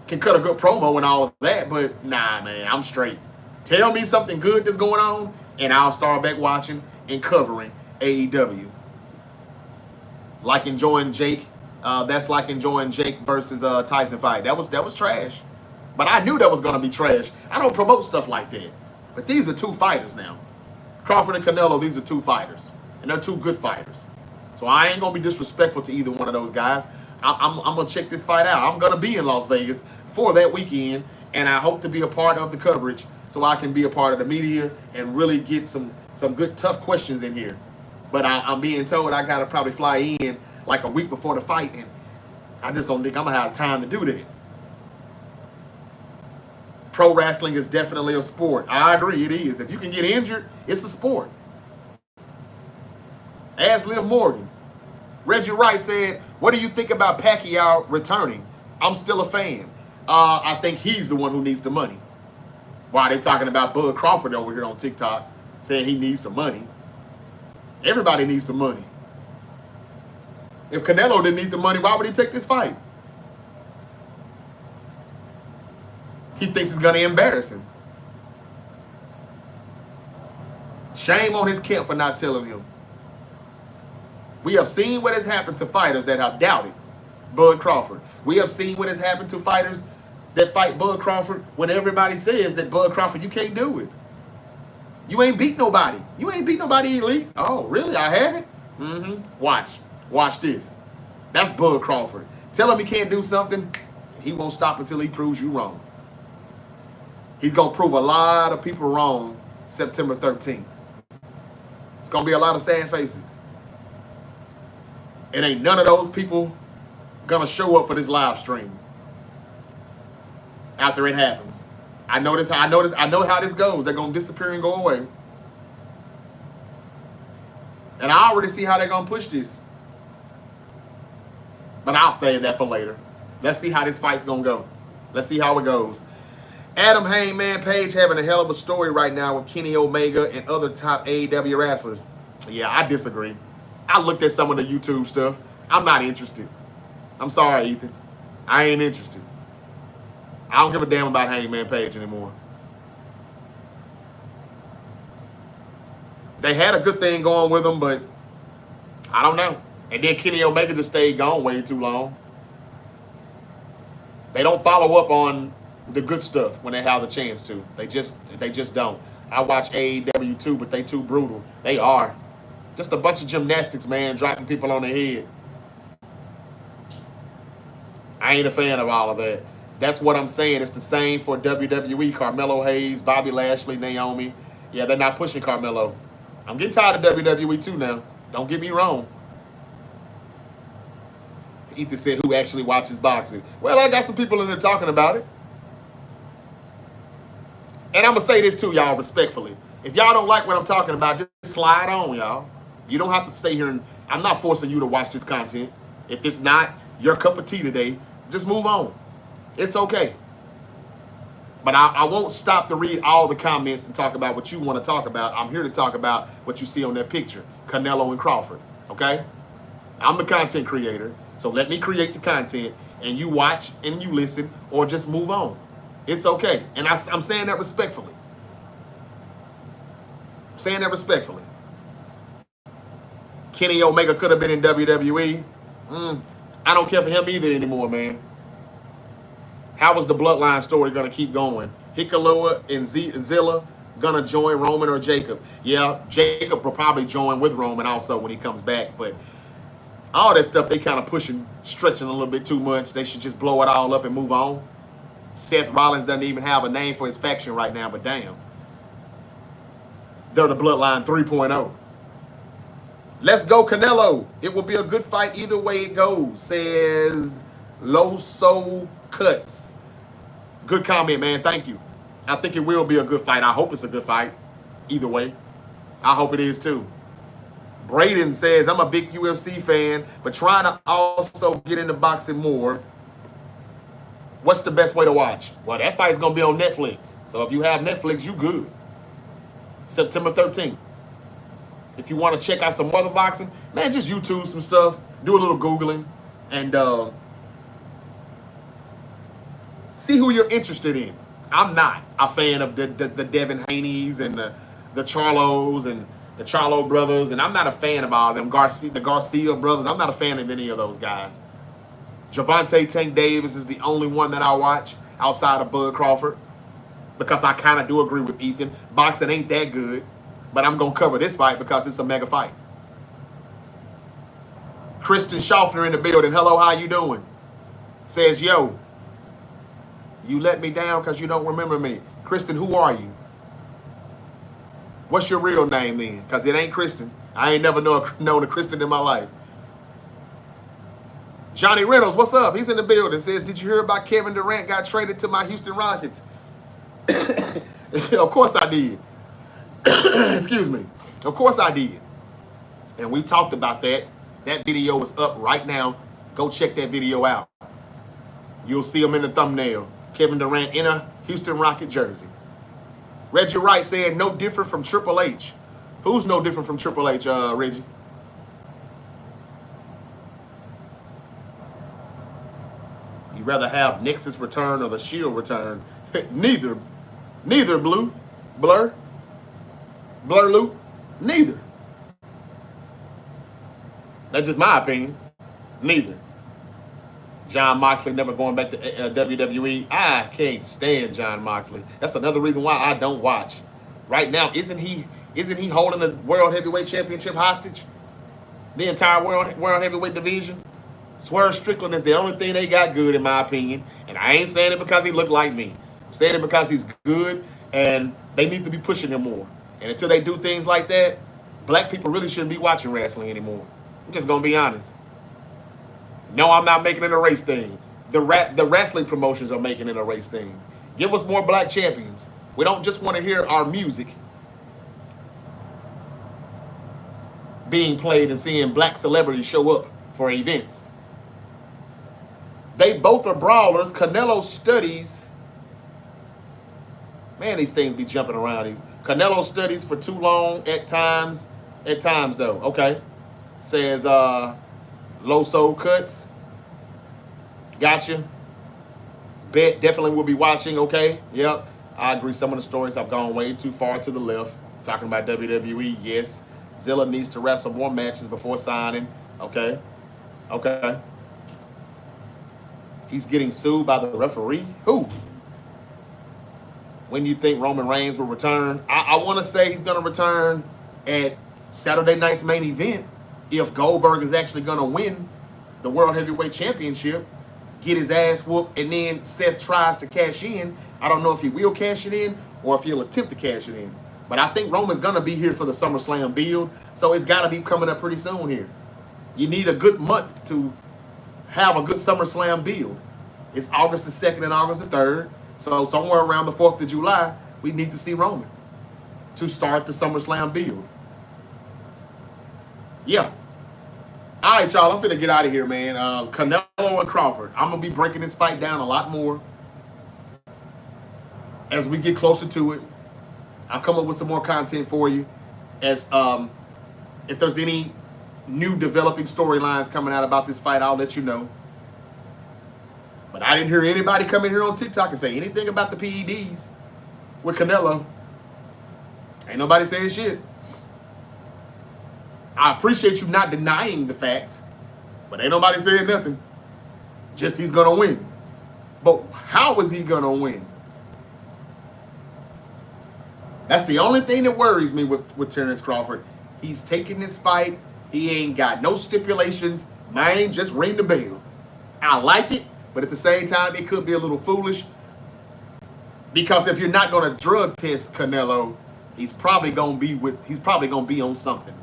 Can cut a good promo and all of that, but nah, man, I'm straight. Tell me something good that's going on, and I'll start back watching and covering AEW. Like enjoying Jake. That's like enjoying Jake versus Tyson fight. That was trash. But I knew that was going to be trash. I don't promote stuff like that. But these are two fighters now. Crawford and Canelo, these are two fighters. And they're two good fighters. So I ain't going to be disrespectful to either one of those guys. I'm going to check this fight out. I'm going to be in Las Vegas for that weekend. And I hope to be a part of the coverage so I can be a part of the media and really get some good, tough questions in here. But I'm being told I got to probably fly in like a week before the fight. And I just don't think I'm going to have time to do that. Pro wrestling is definitely a sport. I agree, it is. If you can get injured, it's a sport. Ask Liv Morgan. Reggie Wright said, what do you think about Pacquiao returning? I'm still a fan. I think he's the one who needs the money. Why they talking about Bud Crawford over here on TikTok saying he needs the money? Everybody needs the money. If Canelo didn't need the money, why would he take this fight? He thinks it's going to embarrass him. Shame on his camp for not telling him. We have seen what has happened to fighters that have doubted Bud Crawford. We have seen what has happened to fighters that fight Bud Crawford when everybody says that Bud Crawford, you can't do it. You ain't beat nobody. You ain't beat nobody elite. Oh, really? I haven't? Mm-hmm. Watch this. That's Bud Crawford. Tell him he can't do something, he won't stop until he proves you wrong. He's going to prove a lot of people wrong September 13th. It's going to be a lot of sad faces. And ain't none of those people going to show up for this live stream after it happens. I know how this goes. They're going to disappear and go away. And I already see how they're going to push this. But I'll save that for later. Let's see how this fight's going to go. Let's see how it goes. Adam Hangman Page having a hell of a story right now with Kenny Omega and other top AEW wrestlers. Yeah, I disagree. I looked at some of the YouTube stuff. I'm not interested. I'm sorry, Ethan. I ain't interested. I don't give a damn about Hangman Page anymore. They had a good thing going with them, but I don't know. And then Kenny Omega just stayed gone way too long. They don't follow up on the good stuff when they have the chance to. They just don't. I watch AEW too, but they too brutal. They are. Just a bunch of gymnastics, man, dropping people on their head. I ain't a fan of all of that. That's what I'm saying. It's the same for WWE. Carmelo Hayes, Bobby Lashley, Naomi. Yeah, they're not pushing Carmelo. I'm getting tired of WWE too now. Don't get me wrong. Ethan said, who actually watches boxing? Well, I got some people in there talking about it. And I'm going to say this too, y'all, respectfully. If y'all don't like what I'm talking about, just slide on, y'all. You don't have to stay here. And I'm not forcing you to watch this content. If it's not your cup of tea today, just move on. It's okay. But I won't stop to read all the comments and talk about what you want to talk about. I'm here to talk about what you see on that picture, Canelo and Crawford, okay? I'm the content creator, so let me create the content, and you watch and you listen, or just move on. It's okay. And I'm saying that respectfully. I'm saying that respectfully. Kenny Omega could have been in WWE. I don't care for him either anymore, man. How was the bloodline story going to keep going? Hikuleo and Zilla going to join Roman or Jacob? Yeah, Jacob will probably join with Roman also when he comes back. But all that stuff, they kind of pushing, stretching a little bit too much. They should just blow it all up and move on. Seth Rollins doesn't even have a name for his faction right now, but damn. They're the Bloodline 3.0. Let's go, Canelo. It will be a good fight either way it goes, says Loso Cuts. Good comment, man. Thank you. I think it will be a good fight. I hope it's a good fight either way. I hope it is too. Braden says, I'm a big UFC fan, but trying to also get into boxing more. What's the best way to watch? Well, that fight's going to be on Netflix. So if you have Netflix, you good. September 13th. If you want to check out some other boxing, man, just YouTube some stuff. Do a little Googling. And see who you're interested in. I'm not a fan of the Devin Haney's and the Charlos and the Charlo brothers, and I'm not a fan of all of them. The Garcia brothers, I'm not a fan of any of those guys. Javante Tank Davis is the only one that I watch outside of Bud Crawford, because I kind of do agree with Ethan. Boxing ain't that good, but I'm going to cover this fight because it's a mega fight. Kristen Schaffner in the building. Hello, how you doing? Says, yo, you let me down because you don't remember me. Kristen, who are you? What's your real name then? Because it ain't Kristen. I ain't never known a Kristen in my life. Johnny Reynolds, what's up? He's in the building. Says, did you hear about Kevin Durant got traded to my Houston Rockets? Of course I did. Excuse me. Of course I did. And we talked about that. That video is up right now. Go check that video out. You'll see him in the thumbnail. Kevin Durant in a Houston Rocket jersey. Reggie Wright said, no different from Triple H. Who's no different from Triple H, Reggie? You rather have Nexus return or the Shield return? Neither. Neither, Blur Loop. Neither. That's just my opinion. Neither. John Moxley never going back to WWE. I can't stand John Moxley. That's another reason why I don't watch. Right now, isn't he holding the World Heavyweight Championship hostage? The entire World Heavyweight division? Swerve Strickland is the only thing they got good, in my opinion. And I ain't saying it because he looked like me. I'm saying it because he's good, and they need to be pushing him more. And until they do things like that, black people really shouldn't be watching wrestling anymore. I'm just going to be honest. No, I'm not making it a race thing. The wrestling promotions are making it a race thing. Give us more black champions. We don't just want to hear our music being played and seeing black celebrities show up for events. They both are brawlers. Canelo studies. Man, these things be jumping around. Canelo studies for too long at times. At times, though. Okay. Says, Loso Cuts. Gotcha. Bet definitely will be watching. Okay. Yep. I agree. Some of the stories have gone way too far to the left. Talking about WWE. Yes. Zilla needs to wrestle more matches before signing. Okay. Okay. He's getting sued by the referee. Who? When you think Roman Reigns will return? I want to say he's going to return at Saturday night's main event. If Goldberg is actually going to win the World Heavyweight Championship, get his ass whooped, and then Seth tries to cash in. I don't know if he will cash it in or if he'll attempt to cash it in. But I think Roman's going to be here for the SummerSlam build, so it's got to be coming up pretty soon here. You need a good month to have a good SummerSlam build. It's August the 2nd and August the 3rd, so somewhere around the 4th of July, we need to see Roman to start the SummerSlam build. Yeah. All right, y'all, I'm finna get out of here, man. Canelo and Crawford. I'm going to be breaking this fight down a lot more as we get closer to it. I'll come up with some more content for you. As if there's any new developing storylines coming out about this fight, I'll let you know. But I didn't hear anybody come in here on TikTok and say anything about the PEDs with Canelo. Ain't nobody saying shit. I appreciate you not denying the fact, but ain't nobody saying nothing. Just he's going to win. But how is he going to win? That's the only thing that worries me with Terrence Crawford. He's taking this fight. He ain't got no stipulations. Man, just ring the bell. I like it, but at the same time, it could be a little foolish. Because if you're not going to drug test Canelo, he's probably gonna be on something,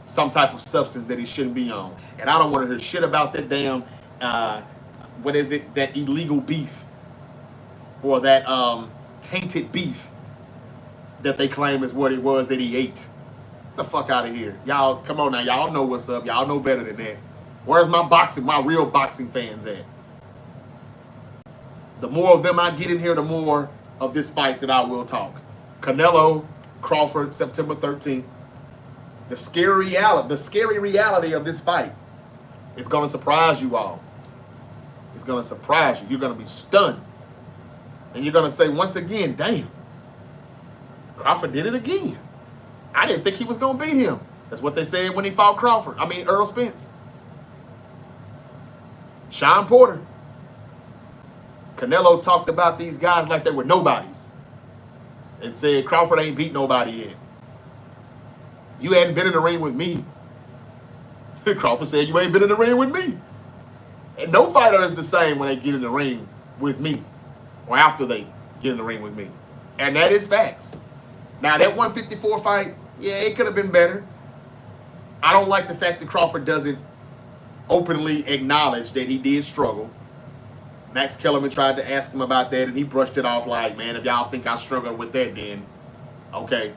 some type of substance that he shouldn't be on. And I don't want to hear shit about that damn what is it, that illegal beef or that tainted beef that they claim is what it was that he ate. Get the fuck out of here. Y'all, come on now. Y'all know what's up. Y'all know better than that. Where's my real boxing fans at? The more of them I get in here, the more of this fight that I will talk. Canelo, Crawford, September 13th. The scary reality of this fight is going to surprise you all. It's going to surprise you. You're going to be stunned. And you're going to say once again, damn, Crawford did it again. I didn't think he was going to beat him. That's what they said when he fought Earl Spence. Sean Porter. Canelo talked about these guys like they were nobodies and said Crawford ain't beat nobody yet. You hadn't been in the ring with me. Crawford said you ain't been in the ring with me. And no fighter is the same when they get in the ring with me or after they get in the ring with me. And that is facts. Now, that 154 fight, yeah, it could have been better. I don't like the fact that Crawford doesn't openly acknowledge that he did struggle. Max Kellerman tried to ask him about that, and he brushed it off like, man, if y'all think I struggled with that, then okay.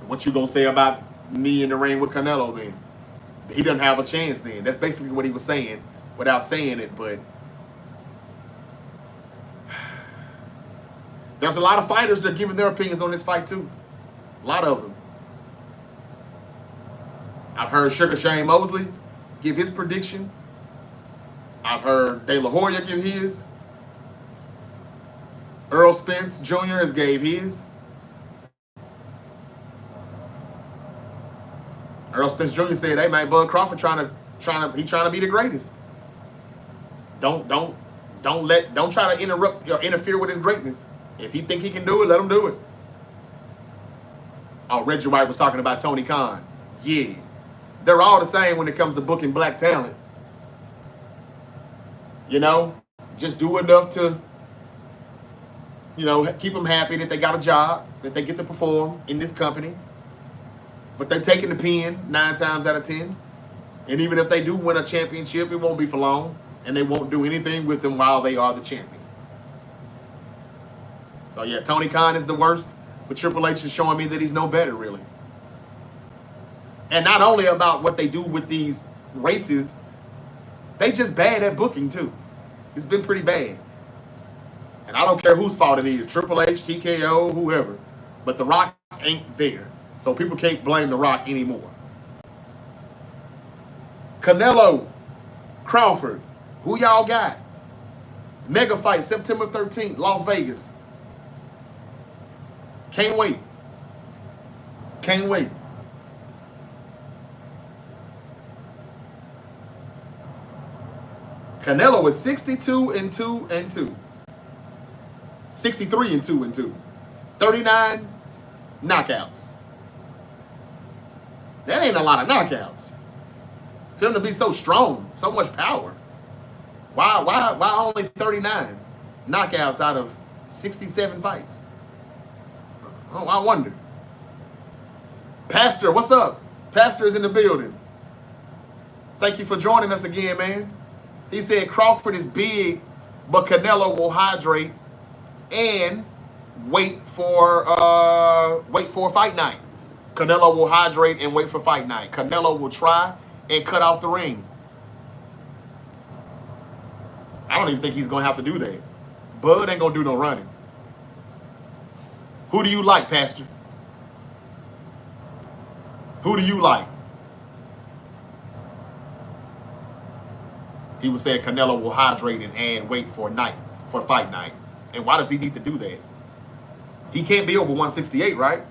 What you gonna say about me in the ring with Canelo then? He doesn't have a chance then. That's basically what he was saying without saying it, but there's a lot of fighters that are giving their opinions on this fight too. A lot of them. I've heard Sugar Shane Mosley give his prediction. I've heard De La Hoya give his. Earl Spence Jr. has gave his. Earl Spence Jr. said, "Hey man, Bud Crawford trying to be the greatest. Don't try to interrupt or interfere with his greatness. If he think he can do it, let him do it." Oh, Reggie White was talking about Tony Khan. Yeah, they're all the same when it comes to booking black talent. You know, just do enough to, you know, keep them happy that they got a job, that they get to perform in this company. But they're taking the pen 9 times out of 10. And even if they do win a championship, it won't be for long. And they won't do anything with them while they are the champion. So yeah, Tony Khan is the worst. But Triple H is showing me that he's no better, really. And not only about what they do with these races, they just bad at booking too. It's been pretty bad. And I don't care whose fault it is, Triple H, TKO, whoever. But The Rock ain't there. So people can't blame The Rock anymore. Canelo, Crawford, who y'all got? Mega fight, September 13th, Las Vegas. Can't wait. Can't wait. Canelo is 62-2-2. 63-2-2. 39 knockouts. That ain't a lot of knockouts. For him to be so strong, so much power. Why only 39 knockouts out of 67 fights? Oh, I wonder. Pastor, what's up? Pastor is in the building. Thank you for joining us again, man. He said Crawford is big, but Canelo will hydrate and wait for fight night. Canelo will hydrate and wait for fight night. Canelo will try and cut off the ring. I don't even think he's going to have to do that. Bud ain't going to do no running. Who do you like, Pastor? Who do you like? He was saying Canelo will hydrate and wait for fight night. And why does he need to do that? He can't be over 168, right?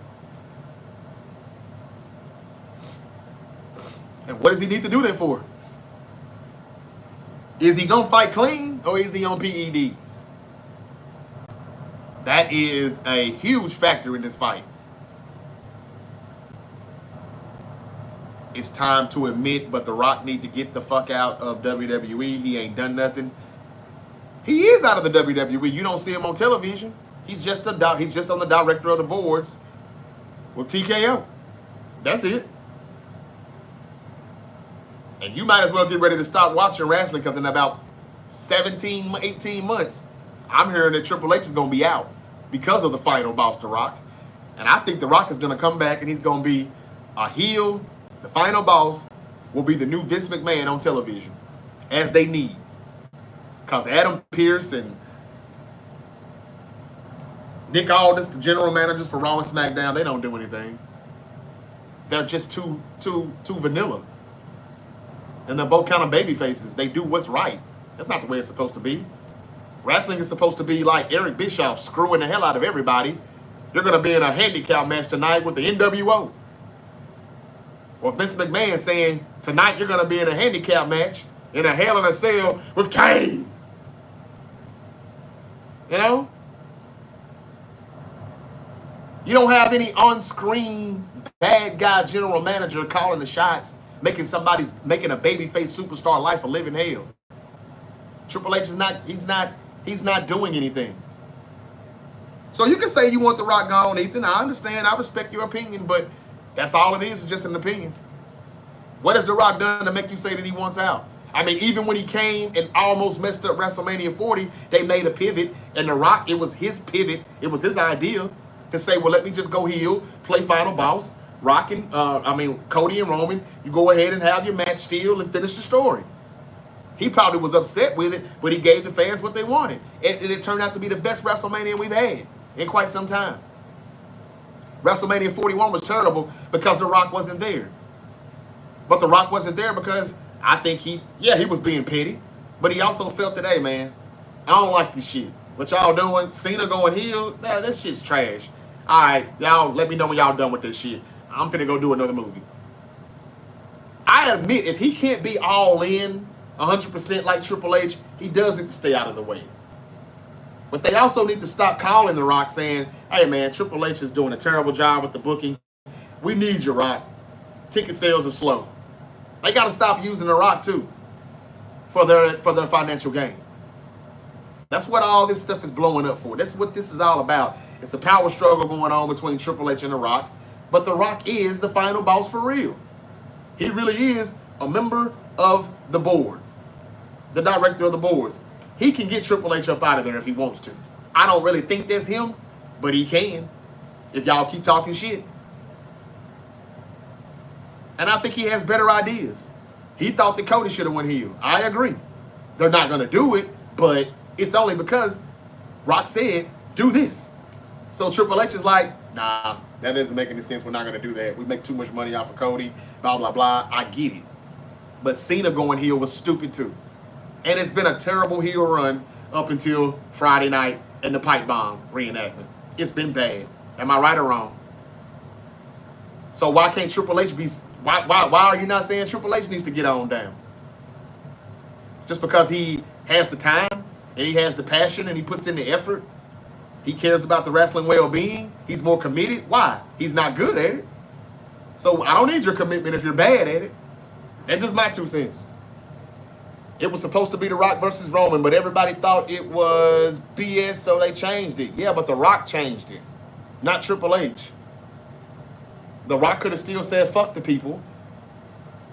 And what does he need to do that for? Is he going to fight clean or is he on PEDs? That is a huge factor in this fight. It's time to admit, but The Rock need to get the fuck out of WWE. He ain't done nothing. He is out of the WWE. You don't see him on television. He's just on the director of the boards Well, TKO. That's it. And you might as well get ready to stop watching wrestling because in about 17, 18 months, I'm hearing that Triple H is going to be out because of the final boss, The Rock. And I think The Rock is going to come back and he's going to be a heel. The final boss will be the new Vince McMahon on television, as they need. Because Adam Pearce and Nick Aldis, the general managers for Raw and SmackDown, they don't do anything. They're just too vanilla. And they're both kind of baby faces. They do what's right. That's not the way it's supposed to be. Wrestling is supposed to be like Eric Bischoff screwing the hell out of everybody. You're going to be in a handicap match tonight with the NWO. Or Vince McMahon saying, tonight you're going to be in a handicap match in a Hell in a Cell with Kane. You know? You don't have any on-screen bad guy general manager calling the shots, making a babyface superstar life a living hell. Triple H is he's not doing anything. So you can say you want The Rock gone, Ethan. I understand. I respect your opinion, but that's all it is just an opinion. What has The Rock done to make you say that he wants out? I mean, even when he came and almost messed up WrestleMania 40, they made a pivot, and The Rock, it was his pivot. It was his idea to say, well, let me just go heel, play final boss, Cody and Roman, you go ahead and have your match still and finish the story. He probably was upset with it, but he gave the fans what they wanted. And it turned out to be the best WrestleMania we've had in quite some time. WrestleMania 41 was terrible because The Rock wasn't there. But The Rock wasn't there because I think he was being petty, but he also felt that, hey, man, I don't like this shit. What y'all doing? Cena going heel? Nah, this shit's trash. All right, y'all let me know when y'all done with this shit. I'm finna go do another movie. I admit, if he can't be all in 100% like Triple H, he does need to stay out of the way. But they also need to stop calling The Rock saying, hey, man, Triple H is doing a terrible job with the booking. We need you, Rock. Ticket sales are slow. They got to stop using The Rock, too, for their financial gain. That's what all this stuff is blowing up for. That's what this is all about. It's a power struggle going on between Triple H and The Rock. But The Rock is the final boss for real. He really is a member of the board, the director of the boards. He can get Triple H up out of there if he wants to. I don't really think that's him, but he can if y'all keep talking shit. And I think he has better ideas. He thought that Cody should have went heel. I agree. They're not going to do it, but it's only because Rock said, do this. So Triple H is like, nah, that doesn't make any sense. We're not going to do that. We make too much money off of Cody, blah, blah, blah. I get it. But Cena going heel was stupid too. And it's been a terrible heel run up until Friday night and the pipe bomb reenactment. It's been bad. Am I right or wrong? So why can't Triple H be... Why are you not saying Triple H needs to get on down? Just because he has the time and he has the passion and he puts in the effort? He cares about the wrestling well-being? He's more committed? Why? He's not good at it. So I don't need your commitment if you're bad at it. That's just my 2 cents. It was supposed to be The Rock versus Roman, but everybody thought it was BS, so they changed it. Yeah, but The Rock changed it, not Triple H. The Rock could have still said, fuck the people.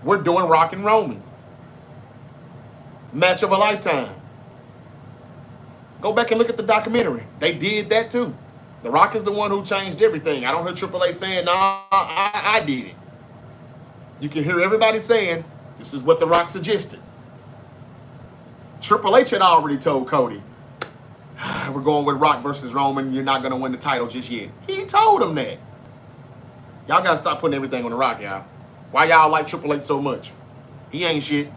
We're doing Rock and Roman. Match of a lifetime. Go back and look at the documentary. They did that too. The Rock is the one who changed everything. I don't hear Triple H saying, nah, I did it. You can hear everybody saying, this is what The Rock suggested. Triple H had already told Cody, we're going with Rock versus Roman. You're not going to win the title just yet. He told him that. Y'all got to stop putting everything on The Rock, y'all. Why y'all like Triple H so much? He ain't shit.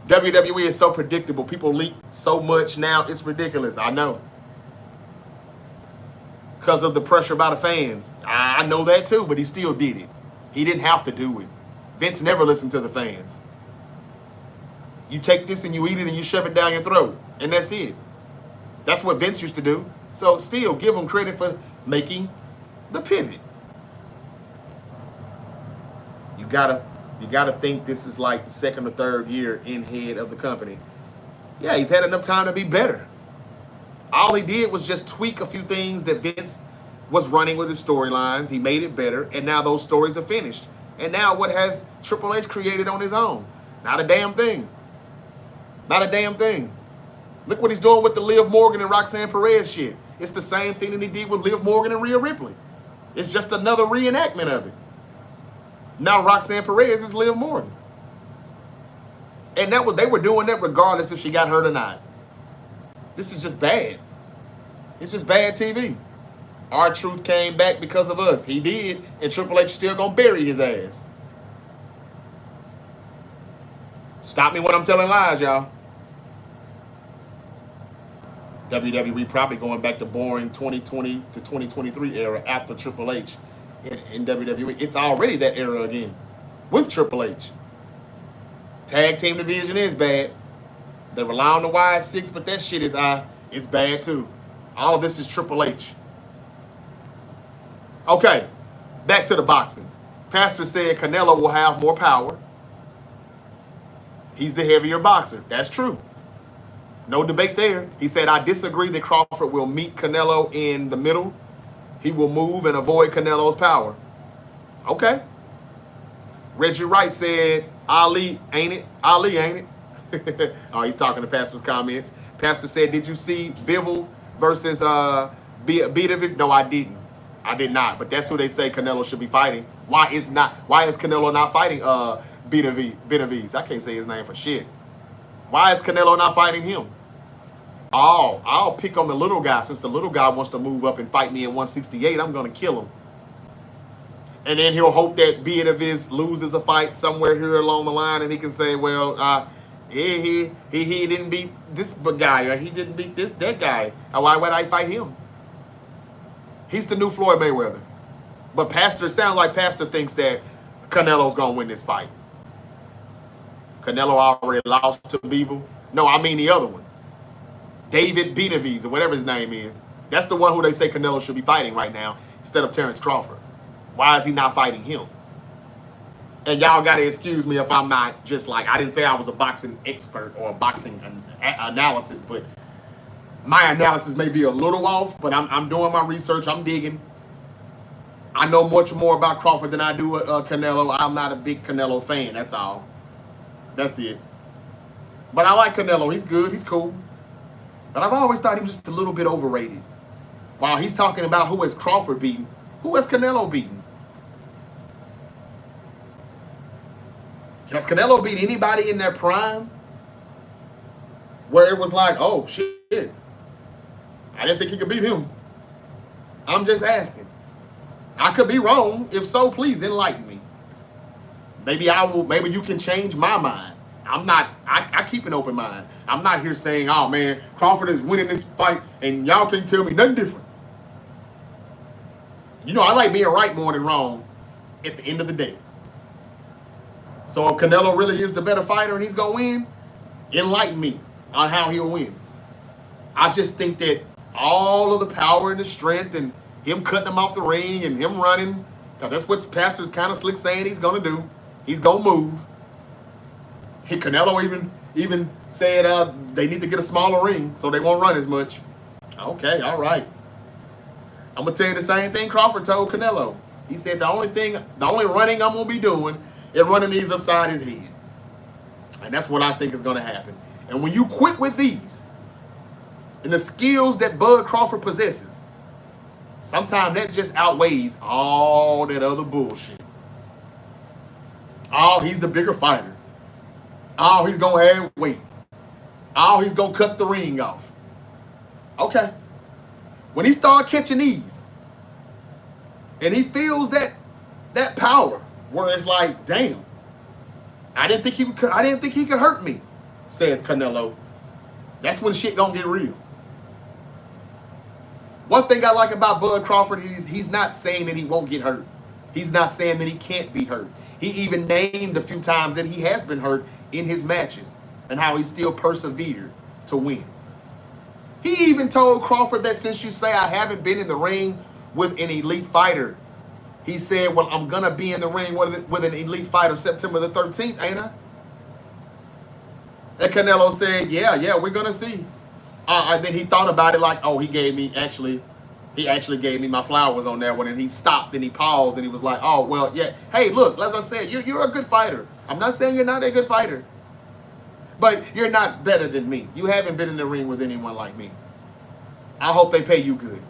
WWE is so predictable. People leak so much now. It's ridiculous. I know. Because of the pressure by the fans. I know that too, but he still did it. He didn't have to do it. Vince never listened to the fans. You take this and you eat it and you shove it down your throat. And that's it. That's what Vince used to do. So still give him credit for making the pivot. You gotta think this is like the 2nd or 3rd year in head of the company. Yeah, he's had enough time to be better. All he did was just tweak a few things that Vince was running with his storylines. He made it better, and now those stories are finished. And now what has Triple H created on his own? Not a damn thing. Not a damn thing. Look what he's doing with the Liv Morgan and Roxanne Perez shit. It's the same thing that he did with Liv Morgan and Rhea Ripley. It's just another reenactment of it. Now Roxanne Perez is Liv Morgan. And they were doing that regardless if she got hurt or not. This is just bad. It's just bad TV. R-Truth came back because of us. He did, and Triple H still gonna bury his ass. Stop me when I'm telling lies, y'all. WWE probably going back to boring 2020 to 2023 era after Triple H in WWE. It's already that era again with Triple H. Tag team division is bad. They rely on the wide six, but that shit is it's bad too. All of this is Triple H. Okay, back to the boxing. Pastor said Canelo will have more power. He's the heavier boxer. That's true. No debate there. He said, I disagree that Crawford will meet Canelo in the middle. He will move and avoid Canelo's power. Okay. Reggie Wright said, Ali, ain't it? Ali, ain't it? Oh, he's talking to Pastor's comments. Pastor said, did you see Bivol versus Betevic? No, I didn't. I did not. But that's who they say Canelo should be fighting. Why is Canelo not fighting Betevic? I can't say his name for shit. Why is Canelo not fighting him? Oh, I'll pick on the little guy. Since the little guy wants to move up and fight me at 168, I'm going to kill him. And then he'll hope that Betevic loses a fight somewhere here along the line, and he can say, well, he didn't beat this guy, or he didn't beat that guy. Why would I fight him? He's the new Floyd Mayweather. But sounds like Pastor thinks that Canelo's going to win this fight. Canelo already lost to Bivol. No, I mean the other one. David Benavidez, or whatever his name is. That's the one who they say Canelo should be fighting right now instead of Terrence Crawford. Why is he not fighting him? And y'all got to excuse me if I'm not just like, I didn't say I was a boxing expert or a boxing analysis, but my analysis may be a little off, but I'm doing my research. I'm digging. I know much more about Crawford than I do Canelo. I'm not a big Canelo fan, that's all. That's it. But I like Canelo. He's good. He's cool. But I've always thought he was just a little bit overrated. While he's talking about who has Crawford beaten, who has Canelo beaten? Has Canelo beat anybody in their prime? Where it was like, oh, shit. I didn't think he could beat him. I'm just asking. I could be wrong. If so, please enlighten me. Maybe you can change my mind. I keep an open mind. I'm not here saying, oh man, Crawford is winning this fight and y'all can't tell me nothing different. You know, I like being right more than wrong at the end of the day. So if Canelo really is the better fighter and he's going to win, enlighten me on how he'll win. I just think that all of the power and the strength and him cutting him off the ring and him running, that's what Pastor's kind of slick saying he's going to do. He's going to move. Canelo even said they need to get a smaller ring so they won't run as much. Okay, all right. I'm going to tell you the same thing Crawford told Canelo. He said the only running I'm going to be doing is running these upside his head. And that's what I think is going to happen. And when you quit with these and the skills that Bud Crawford possesses, sometimes that just outweighs all that other bullshit. Oh, he's the bigger fighter. Oh, he's going to add weight. Oh, he's going to cut the ring off. Okay. When he starts catching these and he feels that power where it's like, damn, I didn't think he could hurt me, says Canelo. That's when shit going to get real. One thing I like about Bud Crawford is he's not saying that he won't get hurt. He's not saying that he can't be hurt. He even named a few times that he has been hurt in his matches and how he still persevered to win. He even told Crawford that since you say I haven't been in the ring with an elite fighter, he said, well, I'm going to be in the ring with an elite fighter September the 13th, ain't I? And Canelo said, yeah, we're going to see. And then he thought about it like, oh, he gave me actually He actually gave me my flowers on that one, and he stopped and he paused and he was like, oh, well, yeah. Hey, look, as I said, you're a good fighter. I'm not saying you're not a good fighter, but you're not better than me. You haven't been in the ring with anyone like me. I hope they pay you good.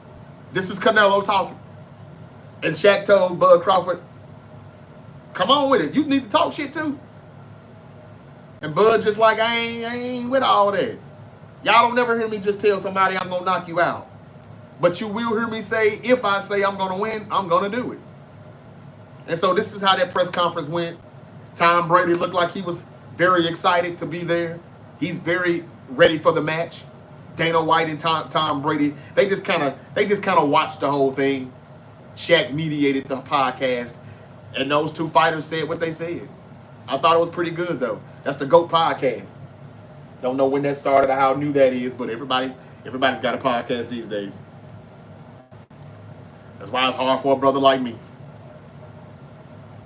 This is Canelo talking. And Shaq told Bud Crawford, come on with it. You need to talk shit too. And Bud just like, I ain't with all that. Y'all don't never hear me just tell somebody I'm going to knock you out. But you will hear me say, if I say I'm going to win, I'm going to do it. And so this is how that press conference went. Tom Brady looked like he was very excited to be there. He's very ready for the match. Dana White and Tom Brady, they just kind of watched the whole thing. Shaq mediated the podcast, and those two fighters said what they said. I thought it was pretty good, though. That's the GOAT podcast. Don't know when that started or how new that is, but everybody's got a podcast these days. That's why it's hard for a brother like me.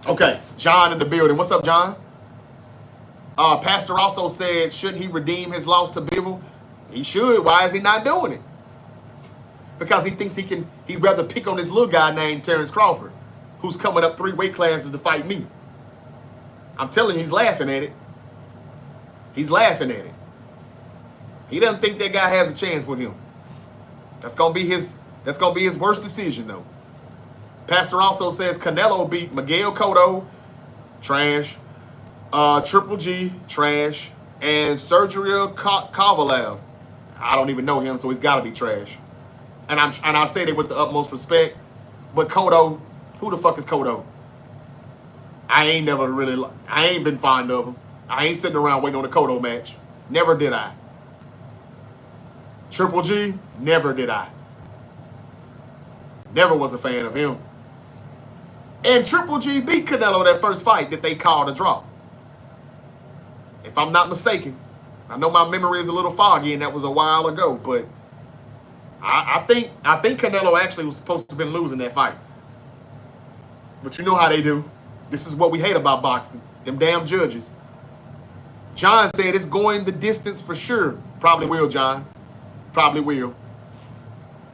Okay, John in the building. What's up, John? Pastor also said, shouldn't he redeem his loss to Bivol? He should. Why is he not doing it? Because he thinks he'd rather pick on this little guy named Terrence Crawford, who's coming up 3 weight classes to fight me. I'm telling you, he's laughing at it. He's laughing at it. He doesn't think that guy has a chance with him. That's gonna be his worst decision, though. Pastor also says Canelo beat Miguel Cotto, trash. Triple G, trash. And Sergio Kovalev. I don't even know him, so he's got to be trash. And I say that with the utmost respect. But Cotto, who the fuck is Cotto? I ain't been fond of him. I ain't sitting around waiting on a Cotto match. Never did I. Triple G, never did I. Never was a fan of him. And Triple G beat Canelo that first fight that they called a draw. If I'm not mistaken. I know my memory is a little foggy and that was a while ago, but I think Canelo actually was supposed to have been losing that fight. But you know how they do. This is what we hate about boxing. Them damn judges. John said it's going the distance for sure. Probably will, John. Probably will.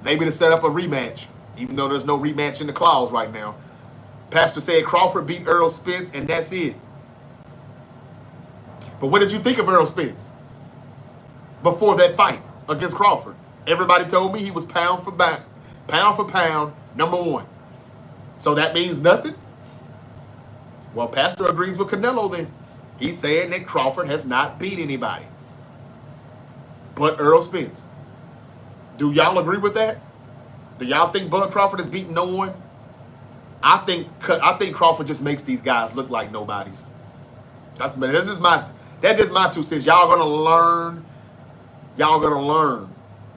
Maybe to set up a rematch, even though there's no rematch in the clause right now. Pastor said Crawford beat Earl Spence, and that's it. But what did you think of Earl Spence before that fight against Crawford? Everybody told me he was pound for pound, number 1. So that means nothing? Well, Pastor agrees with Canelo then. He's saying that Crawford has not beat anybody but Earl Spence. Do y'all agree with that? Do y'all think Bud Crawford has beaten no one? I think Crawford just makes these guys look like nobodies. That's just my 2 cents. Y'all gonna learn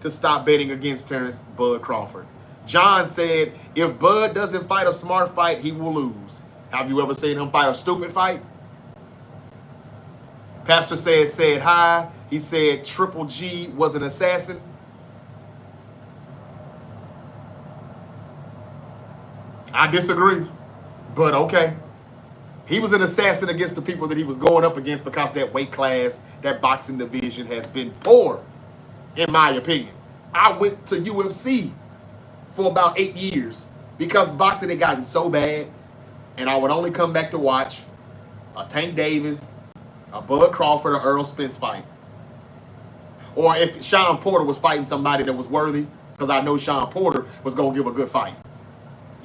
to stop betting against Terrence Bud Crawford. John said, if Bud doesn't fight a smart fight, he will lose. Have you ever seen him fight a stupid fight? Pastor said hi. He said Triple G was an assassin. I disagree, but okay. He was an assassin against the people that he was going up against because that weight class, that boxing division has been poor, in my opinion. I went to UFC for about 8 years because boxing had gotten so bad, and I would only come back to watch a Tank Davis, a Bud Crawford, or Earl Spence fight. Or if Sean Porter was fighting somebody that was worthy, because I know Sean Porter was going to give a good fight.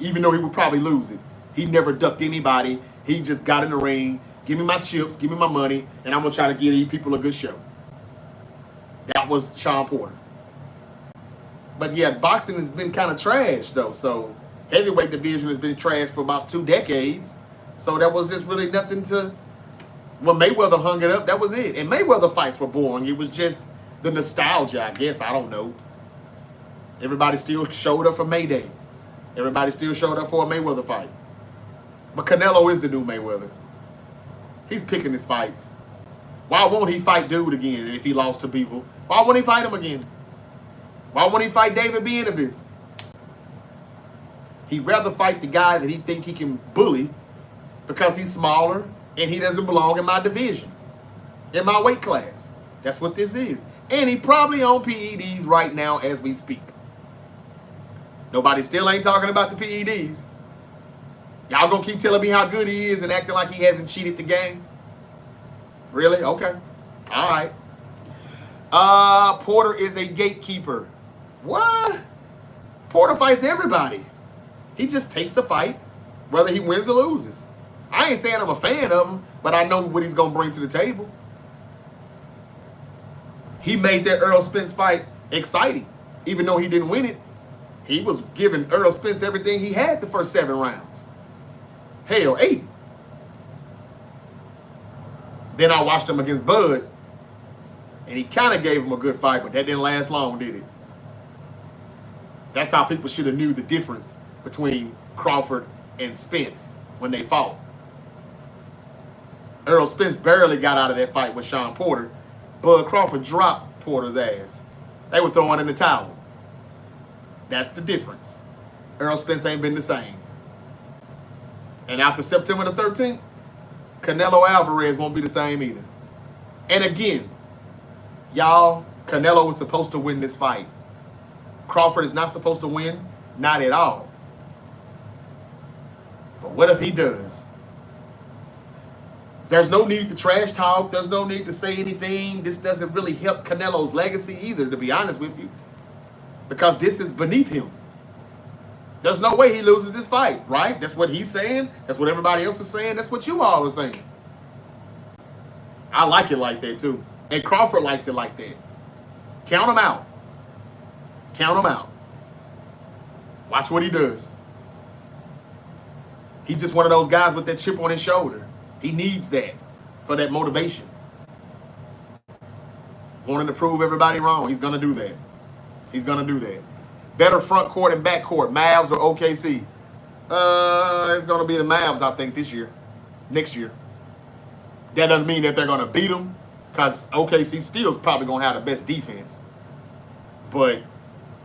Even though he would probably lose it. He never ducked anybody. He just got in the ring, give me my chips, give me my money, and I'm going to try to give these people a good show. That was Sean Porter. But yeah, boxing has been kind of trash, though. So heavyweight division has been trash for about 2 decades. So that was just really nothing to... When Mayweather hung it up, that was it. And Mayweather fights were boring. It was just the nostalgia, I guess. I don't know. Everybody still showed up for Mayday. Everybody still showed up for a Mayweather fight. But Canelo is the new Mayweather. He's picking his fights. Why won't he fight Dude again if he lost to Bivol? Why won't he fight him again? Why won't he fight David Benavidez? He'd rather fight the guy that he think he can bully because he's smaller and he doesn't belong in my division, in my weight class. That's what this is. And he probably on PEDs right now as we speak. Nobody still ain't talking about the PEDs. Y'all gonna keep telling me how good he is and acting like he hasn't cheated the game? Really? Okay. All right. Porter is a gatekeeper. What? Porter fights everybody. He just takes a fight, whether he wins or loses. I ain't saying I'm a fan of him, but I know what he's going to bring to the table. He made that Errol Spence fight exciting, even though he didn't win it. He was giving Errol Spence everything he had the first 7 rounds. Hell, 8. Then I watched him against Bud, and he kind of gave him a good fight, but that didn't last long, did it? That's how people should have knew the difference between Crawford and Spence when they fought. Errol Spence barely got out of that fight with Sean Porter. Bud Crawford dropped Porter's ass. They were throwing in the towel. That's the difference. Errol Spence ain't been the same. And after September the 13th, Canelo Alvarez won't be the same either. And again, y'all, Canelo was supposed to win this fight. Crawford is not supposed to win, not at all. But what if he does? There's no need to trash talk. There's no need to say anything. This doesn't really help Canelo's legacy either, to be honest with you. Because this is beneath him. There's no way he loses this fight, right? That's what he's saying. That's what everybody else is saying. That's what you all are saying. I like it like that, too. And Crawford likes it like that. Count him out. Count him out. Watch what he does. He's just one of those guys with that chip on his shoulder. He needs that for that motivation. Wanting to prove everybody wrong. He's going to do that. He's going to do that. Better front court and back court, Mavs or OKC? It's going to be the Mavs, I think, this year. Next year. That doesn't mean that they're going to beat them, because OKC still is probably going to have the best defense. But,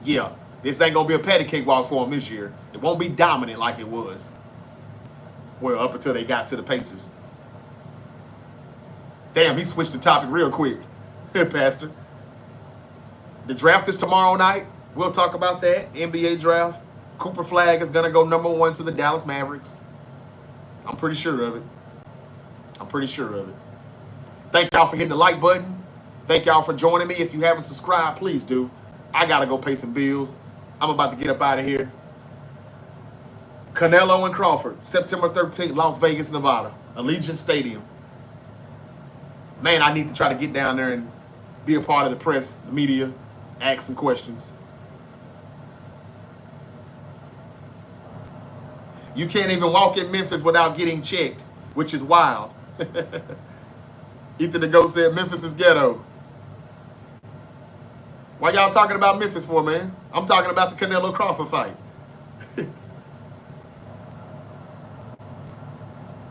yeah, this ain't going to be a patty cake walk for them this year. It won't be dominant like it was. Well, up until they got to the Pacers. Damn, he switched the topic real quick, Pastor. The draft is tomorrow night. We'll talk about that. NBA draft. Cooper Flag is going to go number 1 to the Dallas Mavericks. I'm pretty sure of it. I'm pretty sure of it. Thank y'all for hitting the like button. Thank y'all for joining me. If you haven't subscribed, please do. I got to go pay some bills. I'm about to get up out of here. Canelo and Crawford, September 13th, Las Vegas, Nevada, Allegiant Stadium. Man, I need to try to get down there and be a part of the press, the media, ask some questions. You can't even walk in Memphis without getting checked, which is wild. Ethan the Goat said Memphis is ghetto. Why y'all talking about Memphis for, man? I'm talking about the Canelo Crawford fight.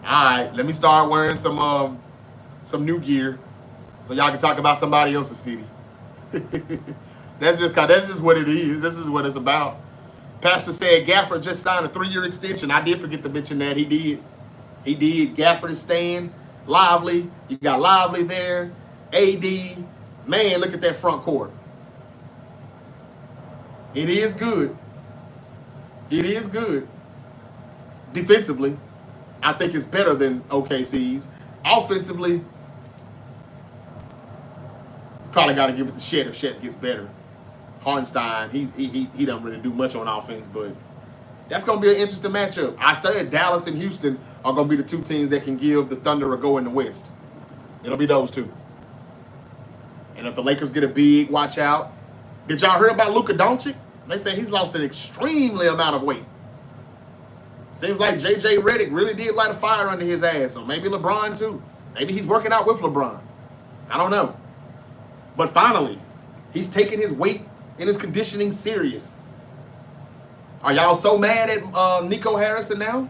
All right, let me start wearing some new gear so y'all can talk about somebody else's city. That's just what it is. This is what it's about. Pastor said Gafford just signed a 3-year extension. I did forget to mention that. He did. He did. Gafford is staying. Lively. You got Lively there. AD. Man, look at that front court. It is good. It is good. Defensively, I think it's better than OKC's. Offensively, probably got to give it to Shet if Shet gets better. Hartenstein, he don't really do much on offense, but that's going to be an interesting matchup. I said Dallas and Houston are going to be the 2 teams that can give the Thunder a go in the West. It'll be those 2. And if the Lakers get a big, watch out. Did y'all hear about Luka Doncic? They say he's lost an extremely amount of weight. Seems like J.J. Redick really did light a fire under his ass, or maybe LeBron too. Maybe he's working out with LeBron. I don't know. But finally, he's taking his weight and his conditioning serious. Are y'all so mad at Nico Harrison now?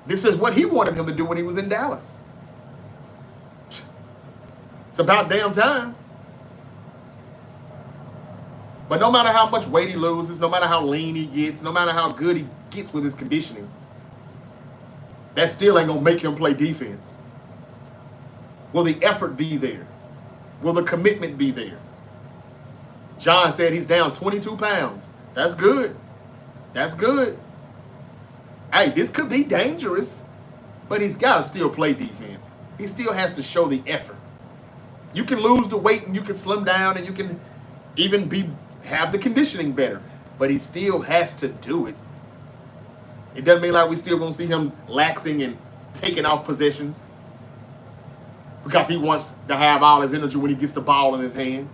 This is what he wanted him to do when he was in Dallas. It's about damn time. But no matter how much weight he loses, no matter how lean he gets, no matter how good he gets with his conditioning, that still ain't going to make him play defense. Will the effort be there? Will the commitment be there? John said he's down 22 pounds. That's good. That's good. Hey, this could be dangerous, but he's got to still play defense. He still has to show the effort. You can lose the weight and you can slim down and you can even have the conditioning better, but he still has to do it. It doesn't mean like we still gonna see him laxing and taking off possessions because he wants to have all his energy when he gets the ball in his hands.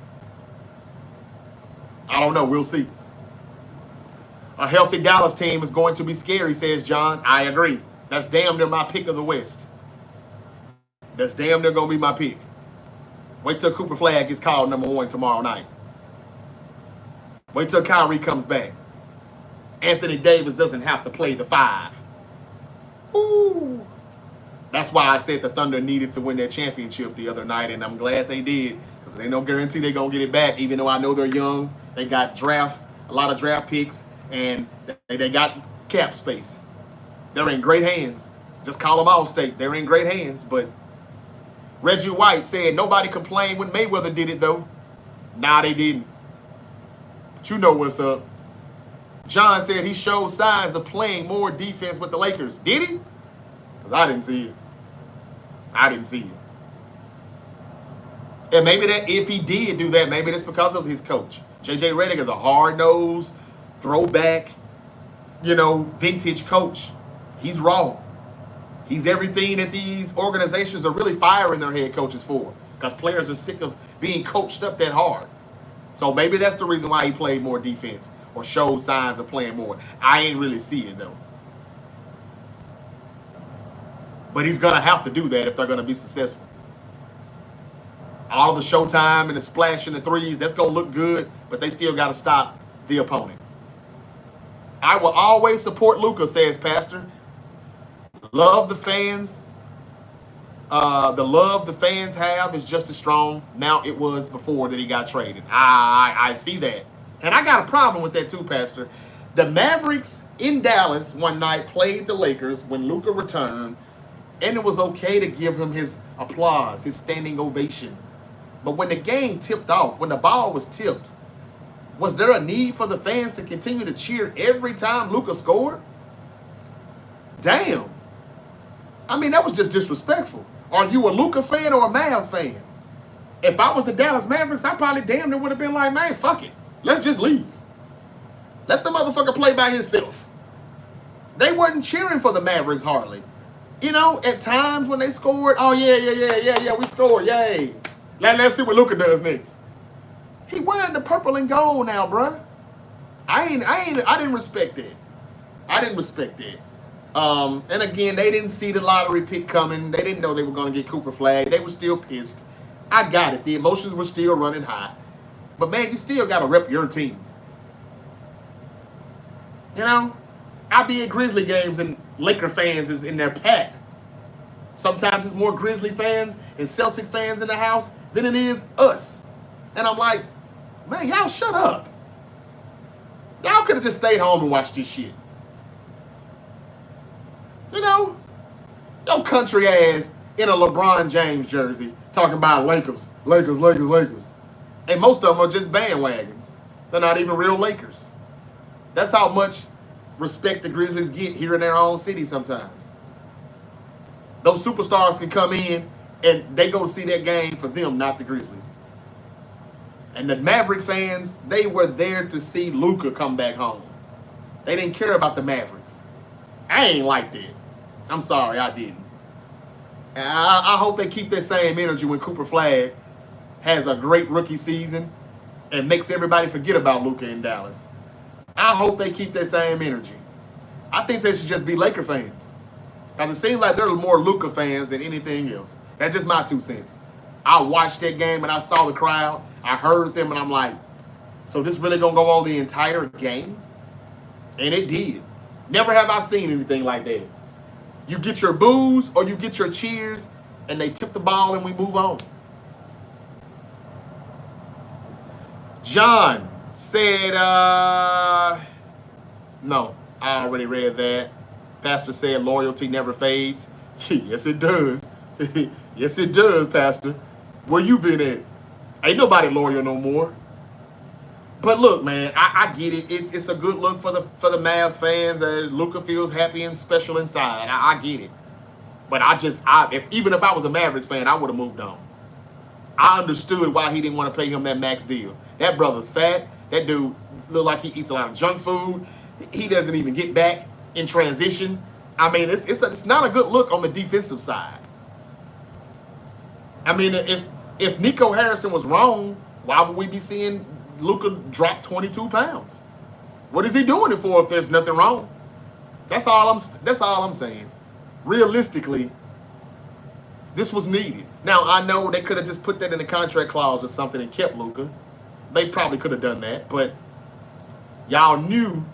I don't know. We'll see. A healthy Dallas team is going to be scary, says John. I agree. That's damn near my pick of the West. That's damn near going to be my pick. Wait till Cooper Flag gets called number 1 tomorrow night. Wait till Kyrie comes back. Anthony Davis doesn't have to play the 5. Ooh. That's why I said the Thunder needed to win their championship the other night, and I'm glad they did, because there ain't no guarantee they're going to get it back, even though I know they're young. They got a lot of draft picks, and they got cap space. They're in great hands. Just call them All-State. They're in great hands, but Reggie White said nobody complained when Mayweather did it, though. Nah, they didn't. But you know what's up. John said he showed signs of playing more defense with the Lakers. Did he? Because I didn't see it. I didn't see it. And maybe that if he did do that, maybe that's because of his coach. J.J. Redick is a hard-nosed, throwback, vintage coach. He's raw. He's everything that these organizations are really firing their head coaches for, because players are sick of being coached up that hard. So maybe that's the reason why he played more defense or showed signs of playing more. I ain't really see it, though. But he's going to have to do that if they're going to be successful. All of the showtime and the splash and the threes, that's going to look good, but they still got to stop the opponent. I will always support Luka, says Pastor. Love the fans. The love the fans have is just as strong now it was before that he got traded. I see that. And I got a problem with that too, Pastor. The Mavericks in Dallas one night played the Lakers when Luka returned, and it was okay to give him his applause, his standing ovation. But when the game tipped off, when the ball was tipped, was there a need for the fans to continue to cheer every time Luka scored? Damn. I mean, that was just disrespectful. Are you a Luka fan or a Mavs fan? If I was the Dallas Mavericks, I probably damn near would have been like, man, fuck it. Let's just leave. Let the motherfucker play by himself. They weren't cheering for the Mavericks hardly. At times when they scored, oh, yeah, we scored, yay. Let's see what Luka does next. He wearing the purple and gold now, bruh. I didn't respect that. I didn't respect that. And again, they didn't see the lottery pick coming. They didn't know they were going to get Cooper Flag. They were still pissed. I got it. The emotions were still running high. But, man, you still got to rep your team. I be at Grizzly games and Laker fans is in there packed. Sometimes it's more Grizzly fans and Celtic fans in the house than it is us. And I'm like, man, y'all shut up. Y'all could have just stayed home and watched this shit. Your country ass in a LeBron James jersey talking about Lakers. And most of them are just bandwagons. They're not even real Lakers. That's how much respect the Grizzlies get here in their own city sometimes. Those superstars can come in and they go see that game for them, not the Grizzlies. And the Maverick fans, they were there to see Luka come back home. They didn't care about the Mavericks. I ain't like that. I'm sorry, I didn't. And I hope they keep that same energy when Cooper Flag has a great rookie season and makes everybody forget about Luka in Dallas. I hope they keep that same energy. I think they should just be Laker fans. Because it seems like they're more Luka fans than anything else. That's just my 2 cents. I watched that game and I saw the crowd. I heard them and I'm like, so this really going to go on the entire game? And it did. Never have I seen anything like that. You get your boos or you get your cheers and they tip the ball and we move on. John said, no, I already read that. Pastor said loyalty never fades. Yes, it does. Yes, it does, Pastor. Where you been at? Ain't nobody loyal no more. But look, man, I get it. It's a good look for the Mavs fans. Luka feels happy and special inside. I get it. But even if I was a Mavericks fan, I would have moved on. I understood why he didn't want to pay him that max deal. That brother's fat. That dude look like he eats a lot of junk food. He doesn't even get back in transition. I mean, it's not a good look on the defensive side. I mean, if Nico Harrison was wrong, why would we be seeing Luka drop 22 pounds? What is he doing it for if there's nothing wrong? That's all I'm saying. Realistically, this was needed. Now, I know they could have just put that in the contract clause or something and kept Luka. They probably could have done that, but y'all knew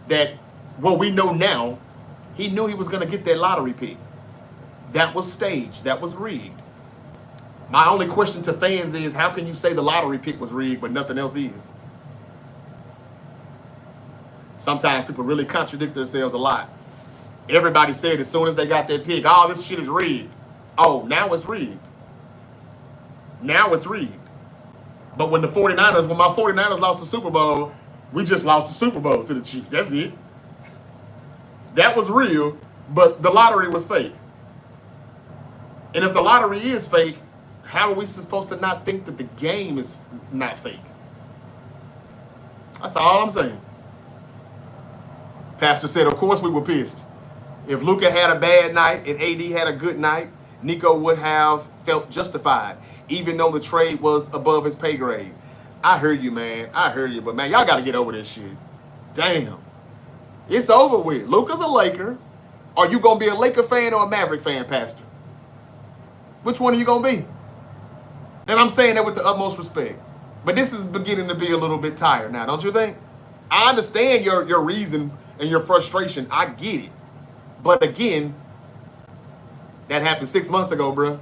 that, well, we know now, he knew he was going to get that lottery pick. That was staged. That was rigged. My only question to fans is, how can you say the lottery pick was rigged but nothing else is? Sometimes people really contradict themselves a lot. Everybody said as soon as they got that pick, oh, this shit is rigged. Oh, now it's rigged. Now it's rigged. But when my 49ers lost the Super Bowl, we just lost the Super Bowl to the Chiefs. That's it. That was real, but the lottery was fake. And if the lottery is fake, how are we supposed to not think that the game is not fake? That's all I'm saying. Pastor said, of course we were pissed. If Luka had a bad night and AD had a good night, Nico would have felt justified, even though the trade was above his pay grade. I hear you, man. I hear you. But, man, y'all got to get over this shit. Damn. It's over with. Luka's a Laker. Are you going to be a Laker fan or a Maverick fan, Pastor? Which one are you going to be? And I'm saying that with the utmost respect. But this is beginning to be a little bit tired now, don't you think? I understand your reason and your frustration. I get it. But, again, that happened 6 months ago, bro.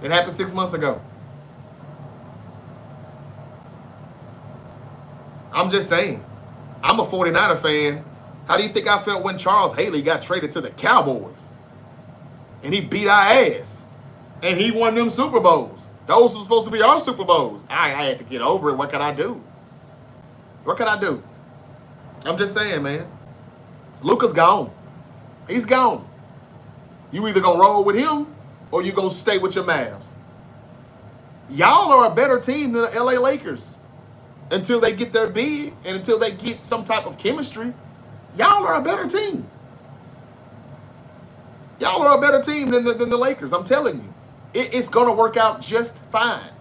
It happened 6 months ago. I'm just saying. I'm a 49er fan. How do you think I felt when Charles Haley got traded to the Cowboys? And he beat our ass. And he won them Super Bowls. Those were supposed to be our Super Bowls. I had to get over it. What can I do? What can I do? I'm just saying, man. Luka's gone. He's gone. You either gonna roll with him or you gonna stay with your Mavs. Y'all are a better team than the LA Lakers. Until they get their big and until they get some type of chemistry, y'all are a better team. Y'all are a better team than the Lakers. I'm telling you. It's going to work out just fine.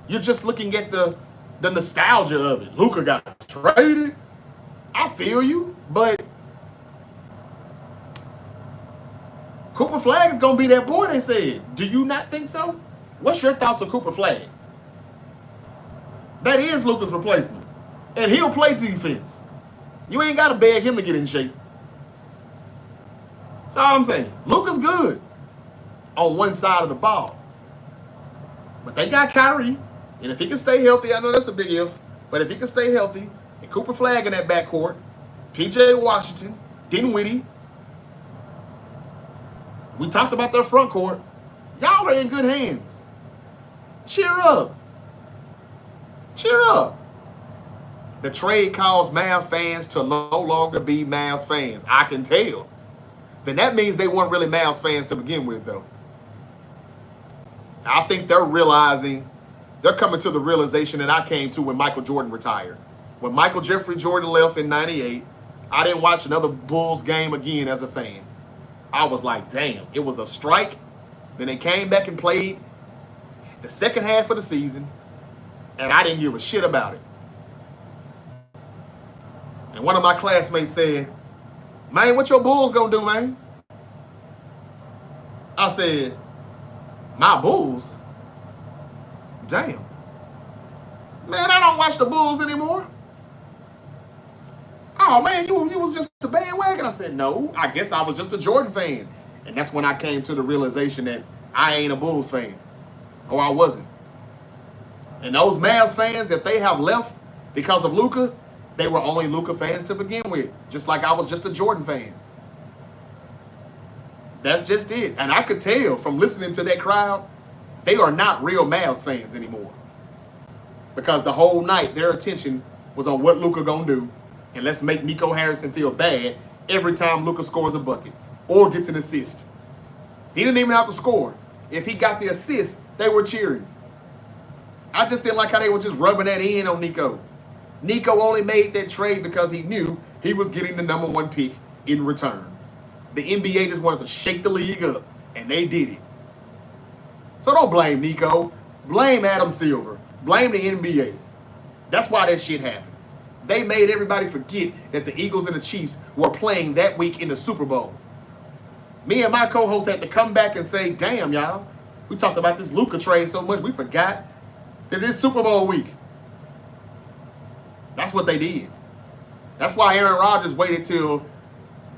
You're just looking at the nostalgia of it. Luka got traded. I feel you, but Cooper Flag is going to be that boy, they said. Do you not think so? What's your thoughts on Cooper Flag? That is Luka's replacement. And he'll play defense. You ain't got to beg him to get in shape. That's all I'm saying. Luka's good on one side of the ball. But they got Kyrie. And if he can stay healthy, I know that's a big if, but if he can stay healthy, and Cooper Flag in that backcourt, P.J. Washington, Dinwiddie, we talked about their front court. Y'all are in good hands. Cheer up. Cheer up. The trade caused Mavs fans to no longer be Mavs fans. I can tell. Then that means they weren't really Mavs fans to begin with, though. I think they're coming to the realization that I came to when Michael Jordan retired. When Michael Jeffrey Jordan left in '98, I didn't watch another Bulls game again as a fan. I was like, damn, it was a strike. Then they came back and played the second half of the season, and I didn't give a shit about it. And one of my classmates said, man, what your Bulls gonna do, man? I said, my Bulls? Damn. Man, I don't watch the Bulls anymore. Oh, man, you was just a bandwagon. I said, no, I guess I was just a Jordan fan. And that's when I came to the realization that I ain't a Bulls fan. Or I wasn't. And those Mavs fans, if they have left because of Luka, they were only Luka fans to begin with. Just like I was just a Jordan fan. That's just it. And I could tell from listening to that crowd, they are not real Mavs fans anymore. because the whole night their attention was on what Luka gonna do, and let's make Nico Harrison feel bad every time Luka scores a bucket or gets an assist. He didn't even have to score. If he got the assist, they were cheering. I just didn't like how they were just rubbing that in on Nico. Nico only made that trade because he knew he was getting the #1 pick in return. The NBA just wanted to shake the league up, and they did it. So don't blame Nico. Blame Adam Silver. Blame the NBA. That's why that shit happened. They made everybody forget that the Eagles and the Chiefs were playing that week in the Super Bowl. Me and my co-host had to come back and say, damn, y'all, we talked about this Luka trade so much, we forgot that it's Super Bowl week. That's what they did. That's why Aaron Rodgers waited till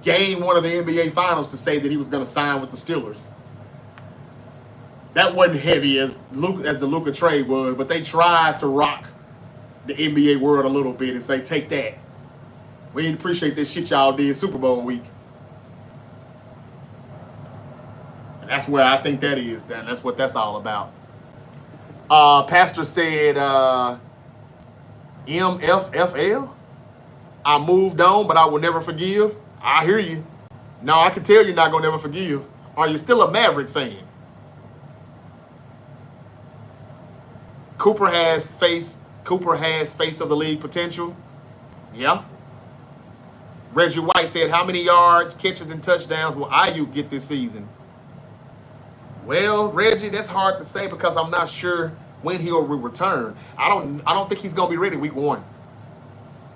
game 1 of the NBA Finals to say that he was going to sign with the Steelers. That wasn't heavy as the Luka trade was, but they tried to rock the NBA world a little bit and say, take that. We didn't appreciate this shit y'all did Super Bowl week. And that's where I think that is. That's what that's all about. Pastor said, MFFL, I moved on, but I will never forgive. I hear you. No, I can tell you're not going to never forgive. Are you still a Maverick fan? Cooper has face of the league potential. Yeah. Reggie White said, how many yards, catches, and touchdowns will Ayuk get this season? Well, Reggie, that's hard to say because I'm not sure when he'll return. I don't think he's gonna be ready week 1.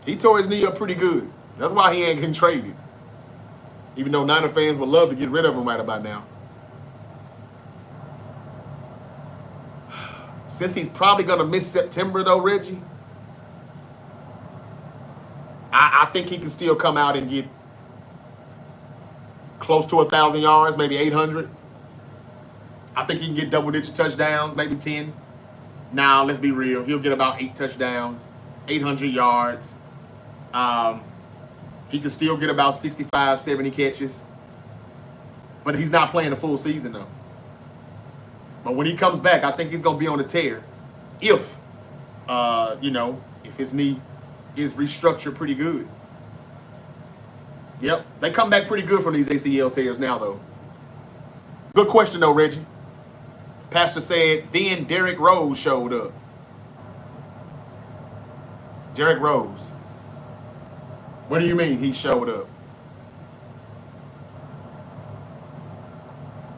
He tore his knee up pretty good. That's why he ain't getting traded. Even though Niner fans would love to get rid of him right about now. Since he's probably gonna miss September though, Reggie, I think he can still come out and get close to 1,000 yards, maybe 800. I think he can get double-digit touchdowns, maybe 10. Now, let's be real. He'll get about 8 touchdowns, 800 yards. He can still get about 65, 70 catches. But he's not playing the full season, though. But when he comes back, I think he's going to be on a tear. If his knee is restructured pretty good. Yep, they come back pretty good from these ACL tears now, though. Good question, though, Reggie. Pastor said, then Derrick Rose showed up. Derrick Rose. What do you mean he showed up?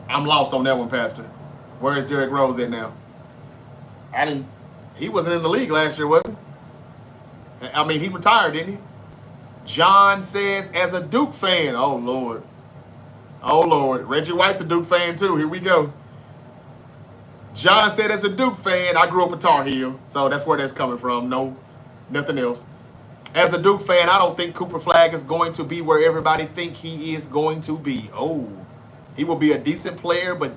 I'm lost on that one, Pastor. Where is Derrick Rose at now? He wasn't in the league last year, was he? I mean, he retired, didn't he? John says, as a Duke fan, oh, Lord. Oh, Lord. Reggie White's a Duke fan, too. Here we go. John said, as a Duke fan, I grew up in Tar Heel, so that's where that's coming from. No, nothing else. As a Duke fan, I don't think Cooper Flagg is going to be where everybody think he is going to be. Oh, he will be a decent player, but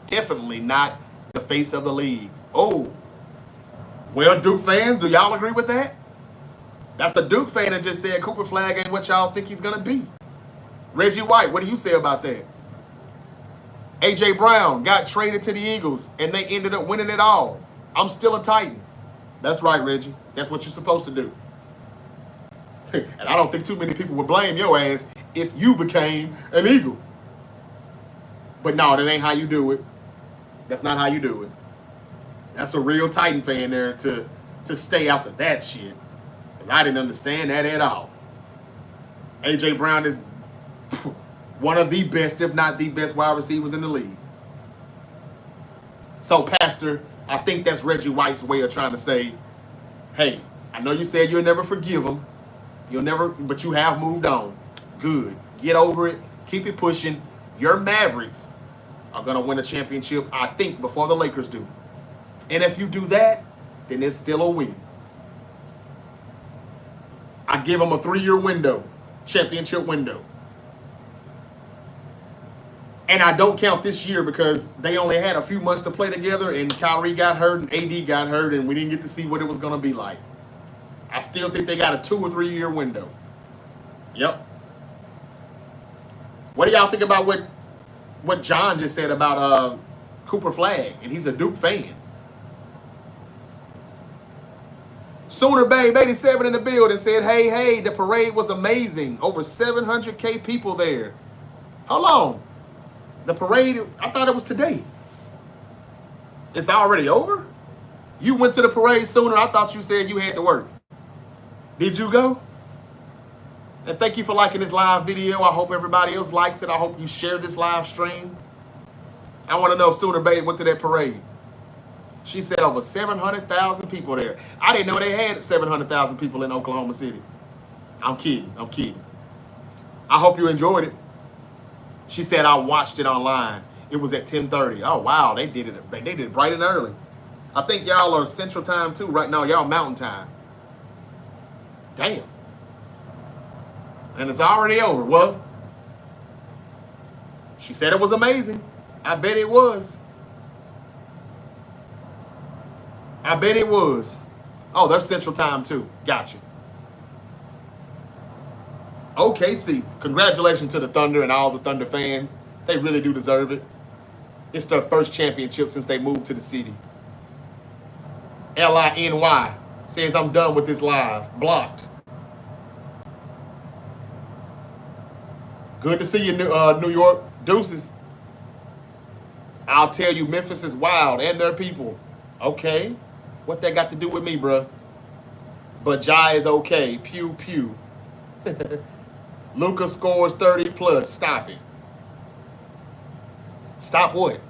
definitely not the face of the league. Oh, well, Duke fans, do y'all agree with that? That's a Duke fan that just said Cooper Flagg ain't what y'all think he's going to be. Reggie White, what do you say about that? A.J. Brown got traded to the Eagles, and they ended up winning it all. I'm still a Titan. That's right, Reggie. That's what you're supposed to do. And I don't think too many people would blame your ass if you became an Eagle. But no, that ain't how you do it. That's not how you do it. That's a real Titan fan there to stay out of that shit. Because I didn't understand that at all. A.J. Brown is one of the best, if not the best wide receivers in the league. So, Pastor, I think that's Reggie White's way of trying to say, hey, I know you said you'll never forgive him. But you have moved on. Good. Get over it. Keep it pushing. Your Mavericks are going to win a championship, I think, before the Lakers do. And if you do that, then it's still a win. I give them a 3-year window, championship window. And I don't count this year because they only had a few months to play together and Kyrie got hurt and AD got hurt and we didn't get to see what it was going to be like. I still think they got a 2 or 3 year window. Yep. What do y'all think about what John just said about Cooper Flagg? And he's a Duke fan. Sooner Babe 87 in the building said, hey, the parade was amazing. Over 700K people there. How long? The parade, I thought it was today. It's already over? You went to the parade sooner. I thought you said you had to work. Did you go? And thank you for liking this live video. I hope everybody else likes it. I hope you share this live stream. I want to know if Sooner Babe went to that parade. She said over 700,000 people there. I didn't know they had 700,000 people in Oklahoma City. I'm kidding. I hope you enjoyed it. She said I watched it online. It was at 10:30. Oh wow, they did it bright and early. I think y'all are Central Time too right now. Y'all Mountain Time. Damn. And it's already over. Well, she said it was amazing. I bet it was. I bet it was. Oh, they're Central Time too. Gotcha. OKC. Congratulations to the Thunder and all the Thunder fans. They really do deserve it. It's their first championship since they moved to the city. LINY says, I'm done with this live. Blocked. Good to see you, New York. Deuces. I'll tell you, Memphis is wild and their people. Okay. What that got to do with me, bruh? But Jai is okay. Pew, pew. Luka scores 30 plus. Stop it. Stop what?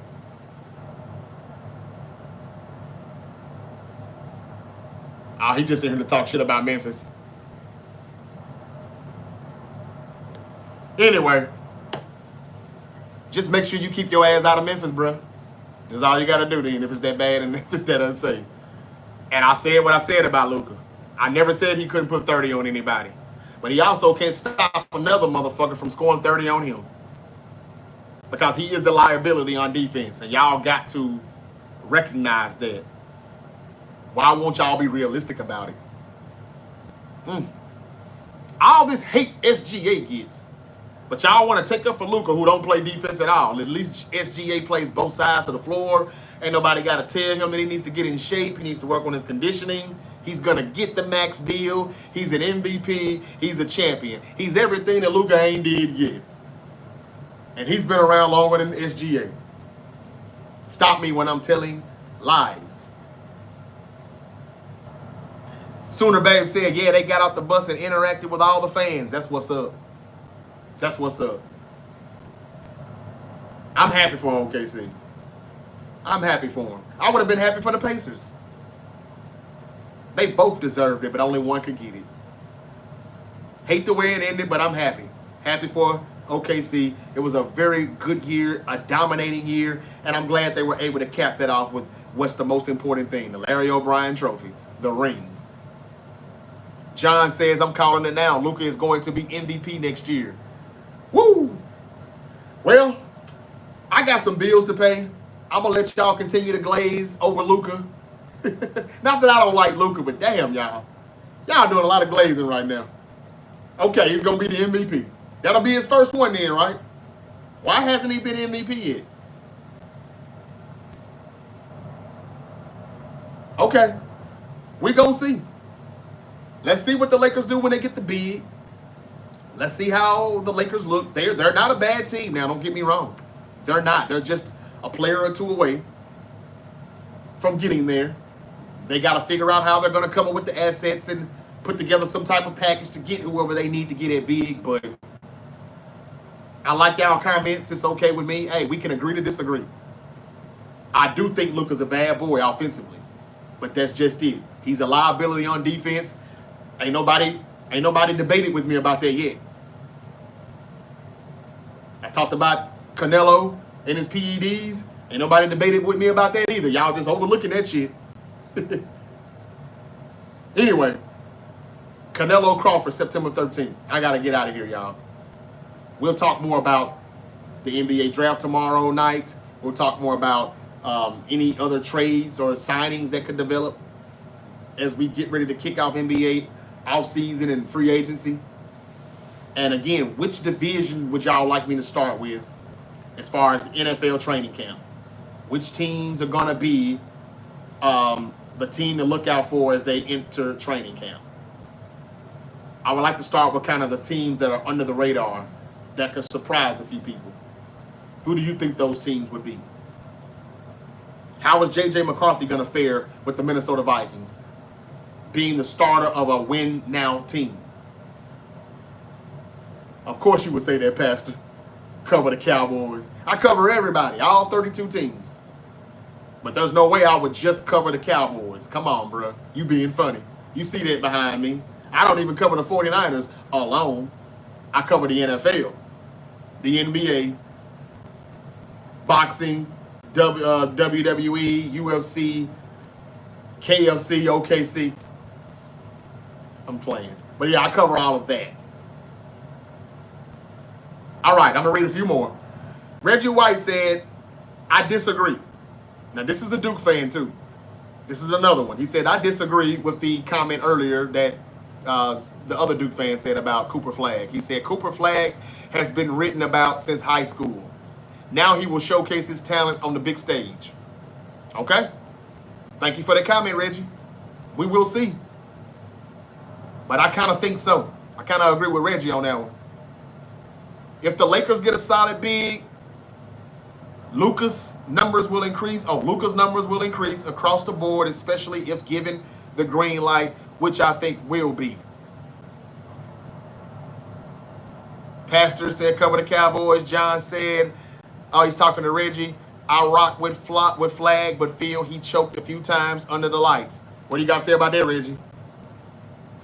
Oh, he just in here to talk shit about Memphis. Anyway, just make sure you keep your ass out of Memphis, bruh. That's all you got to do then if it's that bad and if it's that unsafe. And I said what I said about Luka. I never said he couldn't put 30 on anybody. But he also can't stop another motherfucker from scoring 30 on him. Because he is the liability on defense. And y'all got to recognize that. Why won't y'all be realistic about it? All this hate SGA gets. But y'all want to take up for Luka, who don't play defense at all. At least SGA plays both sides of the floor. Ain't nobody got to tell him that he needs to get in shape. He needs to work on his conditioning. He's going to get the max deal. He's an MVP. He's a champion. He's everything that Luka ain't did yet. And he's been around longer than SGA. Stop me when I'm telling lies. Sooner Babe said, yeah, they got off the bus and interacted with all the fans. That's what's up. That's what's up. I'm happy for OKC. I'm happy for him. I would have been happy for the Pacers. They both deserved it, but only one could get it. Hate the way it ended, but I'm happy. Happy for OKC. It was a very good year, a dominating year, and I'm glad they were able to cap that off with what's the most important thing, the Larry O'Brien Trophy, the ring. John says, I'm calling it now. Luka is going to be MVP next year. Woo! Well, I got some bills to pay. I'm going to let y'all continue to glaze over Luka. Not that I don't like Luka, but damn, y'all. Y'all doing a lot of glazing right now. Okay, he's going to be the MVP. That'll be his first one then, right? Why hasn't he been MVP yet? Okay, we going to see. Let's see what the Lakers do when they get the bid. Let's see how the Lakers look. They're not a bad team now, don't get me wrong. They're not. They're just a player or two away from getting there. They got to figure out how they're going to come up with the assets and put together some type of package to get whoever they need to get at big. But I like y'all comments. It's okay with me. Hey, we can agree to disagree. I do think Luka's a bad boy offensively, but that's just it. He's a liability on defense. Ain't nobody debated with me about that yet. I talked about Canelo and his PEDs. Ain't nobody debated with me about that either. Y'all just overlooking that shit. Anyway, Canelo Crawford, September 13th. I got to get out of here, y'all. We'll talk more about the NBA draft tomorrow night. We'll talk more about any other trades or signings that could develop as we get ready to kick off NBA offseason and free agency. And again, which division would y'all like me to start with as far as the NFL training camp? Which teams are going to be the team to look out for as they enter training camp. I would like to start with kind of the teams that are under the radar that could surprise a few people. Who do you think those teams would be? How is J.J. McCarthy going to fare with the Minnesota Vikings, being the starter of a win-now team? Of course you would say that, Pastor. Cover the Cowboys. I cover everybody, all 32 teams. But there's no way I would just cover the Cowboys. Come on, bro. You being funny. You see that behind me. I don't even cover the 49ers alone. I cover the NFL, the NBA, boxing, WWE, UFC, KFC, OKC. I'm playing. But yeah, I cover all of that. All right, I'm going to read a few more. Reggie White said, I disagree. Now, this is a Duke fan, too. This is another one. He said, I disagree with the comment earlier that the other Duke fan said about Cooper Flagg. He said, Cooper Flagg has been written about since high school. Now he will showcase his talent on the big stage. Okay? Thank you for the comment, Reggie. We will see. But I kind of think so. I kind of agree with Reggie on that one. If the Lakers get a solid big, Luka's numbers will increase. Luka's numbers will increase across the board, especially if given the green light, which I think will be. Pastor said cover the Cowboys. John said, he's talking to Reggie. I rock with Flagg, but feel he choked a few times under the lights. What do you got to say about that, Reggie?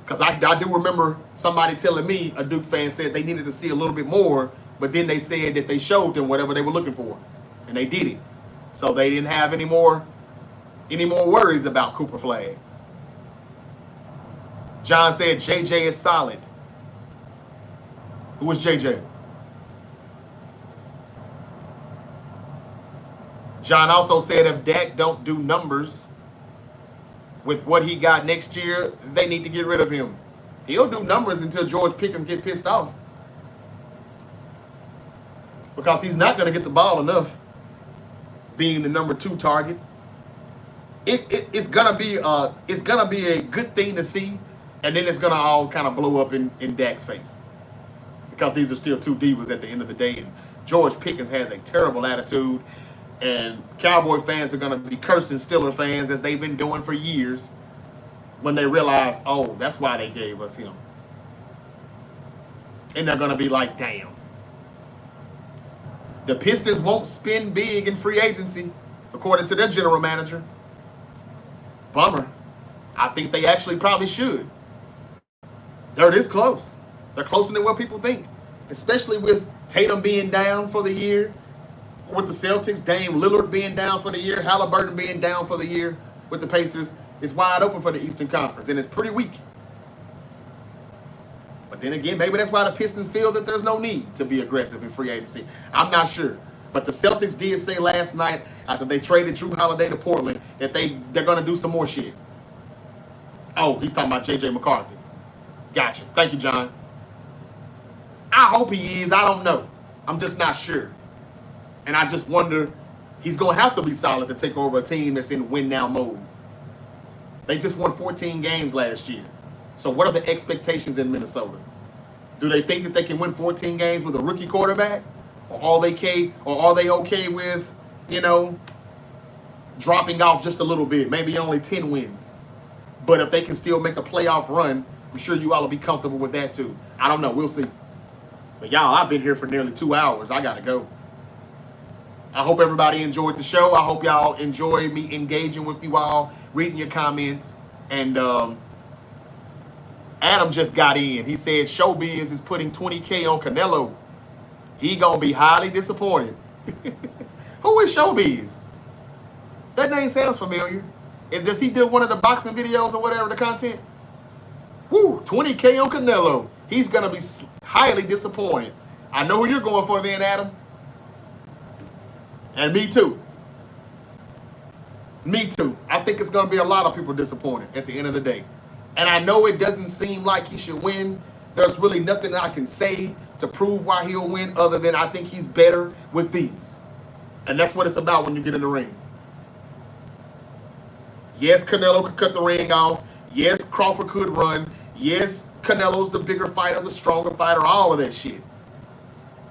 Because I do remember somebody telling me, a Duke fan said they needed to see a little bit more, but then they said that they showed them whatever they were looking for, and they did it. So they didn't have any more worries about Cooper Flagg. John said JJ is solid. Who is JJ? John also said if Dak don't do numbers with what he got next year, they need to get rid of him. He'll do numbers until George Pickens get pissed off. Because he's not going to get the ball enough being the number 2 target. It's gonna be a good thing to see, and then it's gonna all kind of blow up in Dak's face. Because these are still 2 divas at the end of the day, and George Pickens has a terrible attitude. And Cowboy fans are going to be cursing Steeler fans, as they've been doing for years, when they realize, oh, that's why they gave us him. And they're going to be like, damn. The Pistons won't spend big in free agency, according to their general manager. Bummer. I think they actually probably should. They're this close. They're closer than what people think, especially with Tatum being down for the year. With the Celtics, Dame Lillard being down for the year, Halliburton being down for the year with the Pacers, it's wide open for the Eastern Conference, and it's pretty weak. But then again, maybe that's why the Pistons feel that there's no need to be aggressive in free agency. I'm not sure. But the Celtics did say last night, after they traded Drew Holiday to Portland, that they're going to do some more shit. Oh, he's talking about J.J. McCarthy. Gotcha. Thank you, John. I hope he is. I don't know. I'm just not sure. And I just wonder, he's going to have to be solid to take over a team that's in win-now mode. They just won 14 games last year. So what are the expectations in Minnesota? Do they think that they can win 14 games with a rookie quarterback? Or are they okay with, dropping off just a little bit, maybe only 10 wins? But if they can still make a playoff run, I'm sure you all will be comfortable with that too. I don't know. We'll see. But y'all, I've been here for nearly 2 hours. I got to go. I hope everybody enjoyed the show. I hope y'all enjoy me engaging with you all, reading your comments. And Adam just got in. He said Showbiz is putting $20K on Canelo. He gonna be highly disappointed. Who is Showbiz? That name sounds familiar. Does he do one of the boxing videos or whatever, the content? Woo, $20K on Canelo. He's gonna be highly disappointed. I know who you're going for then, Adam. And me too. Me too. I think it's going to be a lot of people disappointed at the end of the day. And I know it doesn't seem like he should win. There's really nothing I can say to prove why he'll win other than I think he's better with these. And that's what it's about when you get in the ring. Yes, Canelo could cut the ring off. Yes, Crawford could run. Yes, Canelo's the bigger fighter, the stronger fighter, all of that shit.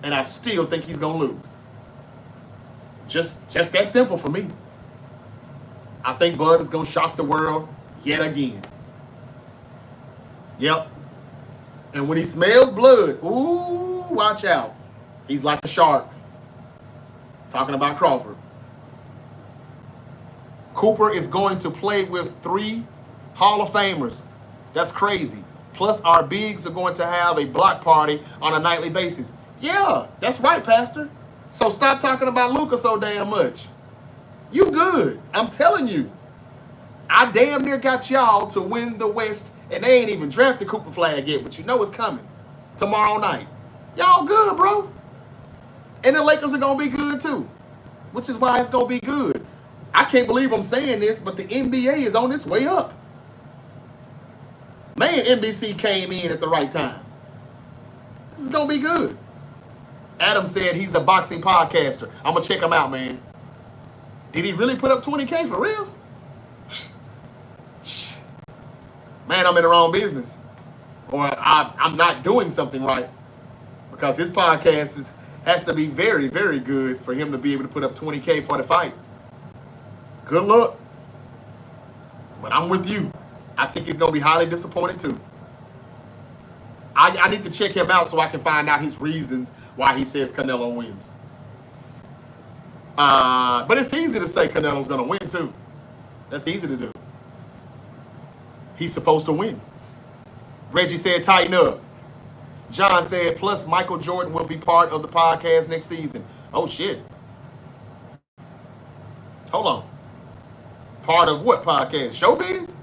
And I still think he's going to lose. Just that simple for me. I think Bud is going to shock the world yet again. Yep. And when he smells blood, ooh, watch out. He's like a shark. Talking about Crawford. Cooper is going to play with 3 Hall of Famers. That's crazy. Plus, our bigs are going to have a block party on a nightly basis. Yeah, that's right, Pastor. So stop talking about Luka so damn much. You good. I'm telling you. I damn near got y'all to win the West, and they ain't even drafted Cooper Flag yet, but you know it's coming tomorrow night. Y'all good, bro. And the Lakers are going to be good, too, which is why it's going to be good. I can't believe I'm saying this, but the NBA is on its way up. Man, NBC came in at the right time. This is going to be good. Adam said he's a boxing podcaster. I'm going to check him out, man. Did he really put up 20K for real? Man, I'm in the wrong business. Or I'm not doing something right. Because his podcast has to be very, very good for him to be able to put up 20K for the fight. Good luck. But I'm with you. I think he's going to be highly disappointed too. I need to check him out so I can find out his reasons why he says Canelo wins. But it's easy to say Canelo's going to win too. That's easy to do. He's supposed to win. Reggie said tighten up. John said, plus Michael Jordan will be part of the podcast next season. Oh, shit. Hold on. Part of what podcast? Showbiz?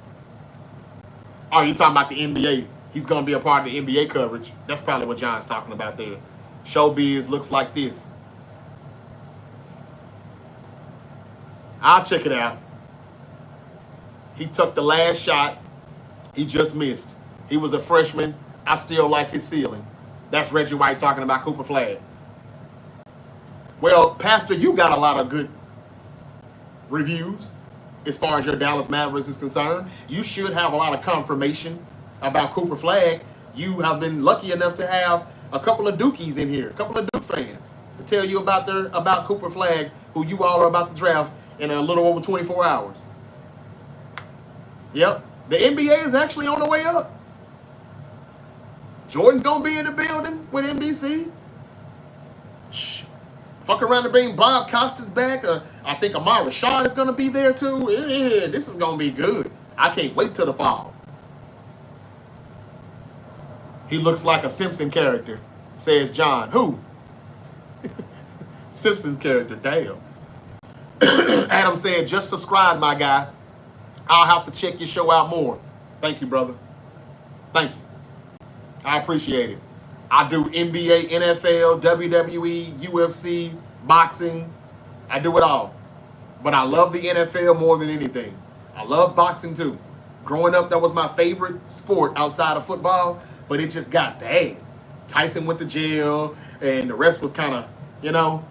Oh, you talking about the NBA. He's going to be a part of the NBA coverage. That's probably what John's talking about there. Showbiz looks like this. I'll check it out. He took the last shot. He just missed. He was a freshman. I still like his ceiling. That's Reggie White talking about Cooper Flag. Well, Pastor, you got a lot of good reviews as far as your Dallas Mavericks is concerned. You should have a lot of confirmation about Cooper Flag. You have been lucky enough to have a couple of Dukies in here, a couple of Duke fans to tell you about Cooper Flag, who you all are about to draft in a little over 24 hours. Yep. The NBA is actually on the way up. Jordan's going to be in the building with NBC. Shh. Fuck around to bring Bob Costas back. I think Amar Rashad is going to be there too. Yeah, this is going to be good. I can't wait till the fall. He looks like a Simpson character, says John. Who? Simpsons character, damn. Adam said, just subscribe, my guy. I'll have to check your show out more. Thank you, brother. Thank you. I appreciate it. I do NBA, NFL, WWE, UFC, boxing. I do it all. But I love the NFL more than anything. I love boxing too. Growing up, that was my favorite sport outside of football, but it just got bad. Tyson went to jail, and the rest was kind of,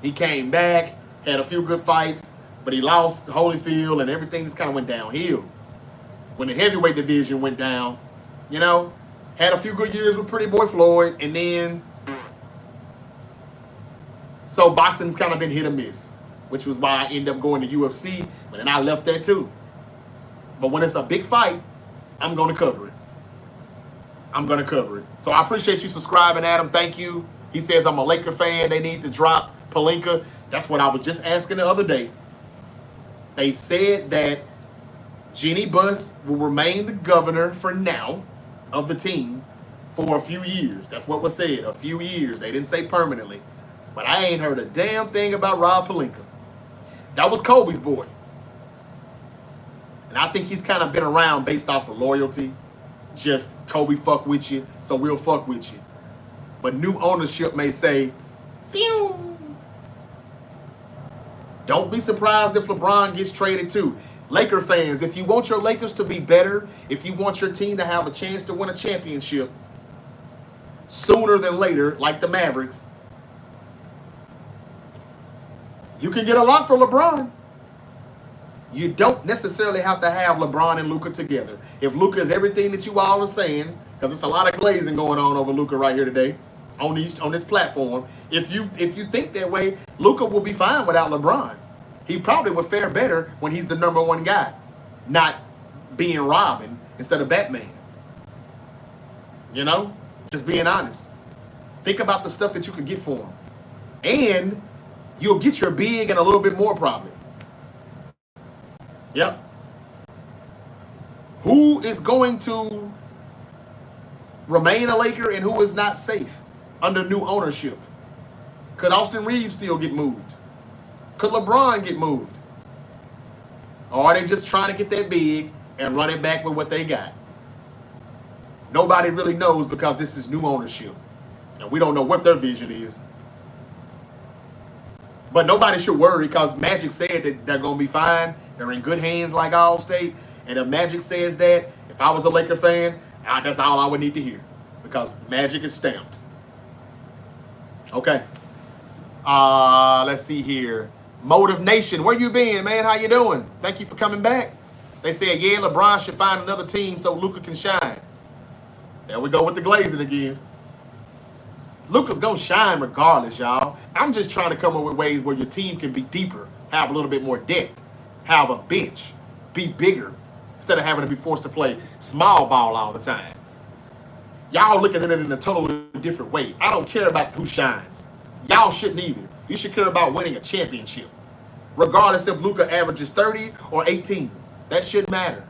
he came back, had a few good fights, but he lost Holyfield, and everything just kind of went downhill. When the heavyweight division went down, had a few good years with Pretty Boy Floyd, and then, so boxing's kind of been hit or miss, which was why I ended up going to UFC, but then I left that too. But when it's a big fight, I'm going to cover it. So I appreciate you subscribing, Adam. Thank you. He says I'm a Laker fan. They need to drop Pelinka. That's what I was just asking the other day. They said that Jeannie Buss will remain the governor for now of the team for a few years. That's what was said, a few years. They didn't say permanently. But I ain't heard a damn thing about Rob Pelinka. That was Kobe's boy. And I think he's kind of been around based off of loyalty. Just Kobe fuck with you, so we'll fuck with you. But new ownership may say, phew. Don't be surprised if LeBron gets traded too. Laker fans, if you want your Lakers to be better, if you want your team to have a chance to win a championship sooner than later, like the Mavericks, you can get a lot for LeBron. You don't necessarily have to have LeBron and Luka together. If Luka is everything that you all are saying, because it's a lot of glazing going on over Luka right here today on this platform. If you think that way, Luka will be fine without LeBron. He probably would fare better when he's the number one guy, not being Robin instead of Batman. You know, just being honest. Think about the stuff that you could get for him, and you'll get your big and a little bit more probably. Yep. Who is going to remain a Laker and who is not safe under new ownership? Could Austin Reeves still get moved? Could LeBron get moved? Or are they just trying to get that big and run it back with what they got? Nobody really knows because this is new ownership. And we don't know what their vision is. But nobody should worry because Magic said that they're going to be fine. They're in good hands like Allstate. And if Magic says that, if I was a Laker fan, that's all I would need to hear. Because Magic is stamped. Okay. Let's see here. Motive Nation, where you been, man? How you doing? Thank you for coming back. They said, yeah, LeBron should find another team so Luka can shine. There we go with the glazing again. Luka's going to shine regardless, y'all. I'm just trying to come up with ways where your team can be deeper, have a little bit more depth, have a bench, be bigger, instead of having to be forced to play small ball all the time. Y'all looking at it in a totally different way. I don't care about who shines. Y'all shouldn't either. You should care about winning a championship, regardless if Luka averages 30 or 18. That shouldn't matter.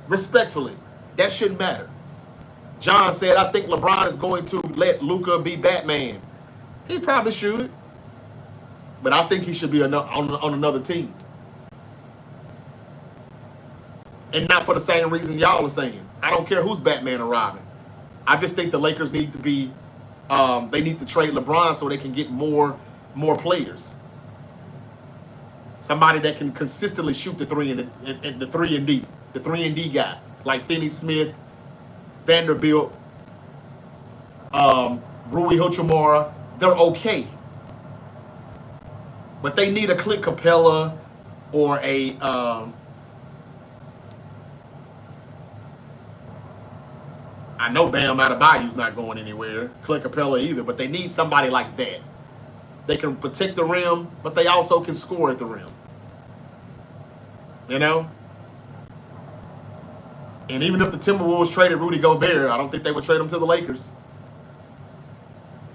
Respectfully, that shouldn't matter. John said, I think LeBron is going to let Luka be Batman. He probably should. But I think he should be on another team. And not for the same reason y'all are saying. I don't care who's Batman or Robin. I just think the Lakers need to be, they need to trade LeBron so they can get more players. Somebody that can consistently shoot the three and the 3 and D. The 3 and D guy. Like Finney Smith, Vanderbilt, Rui Hachimura. They're okay. But they need a Clint Capella or a I know Bam Adebayo's not going anywhere. Clint Capella either, but they need somebody like that. They can protect the rim, but they also can score at the rim. You know? And even if the Timberwolves traded Rudy Gobert, I don't think they would trade him to the Lakers.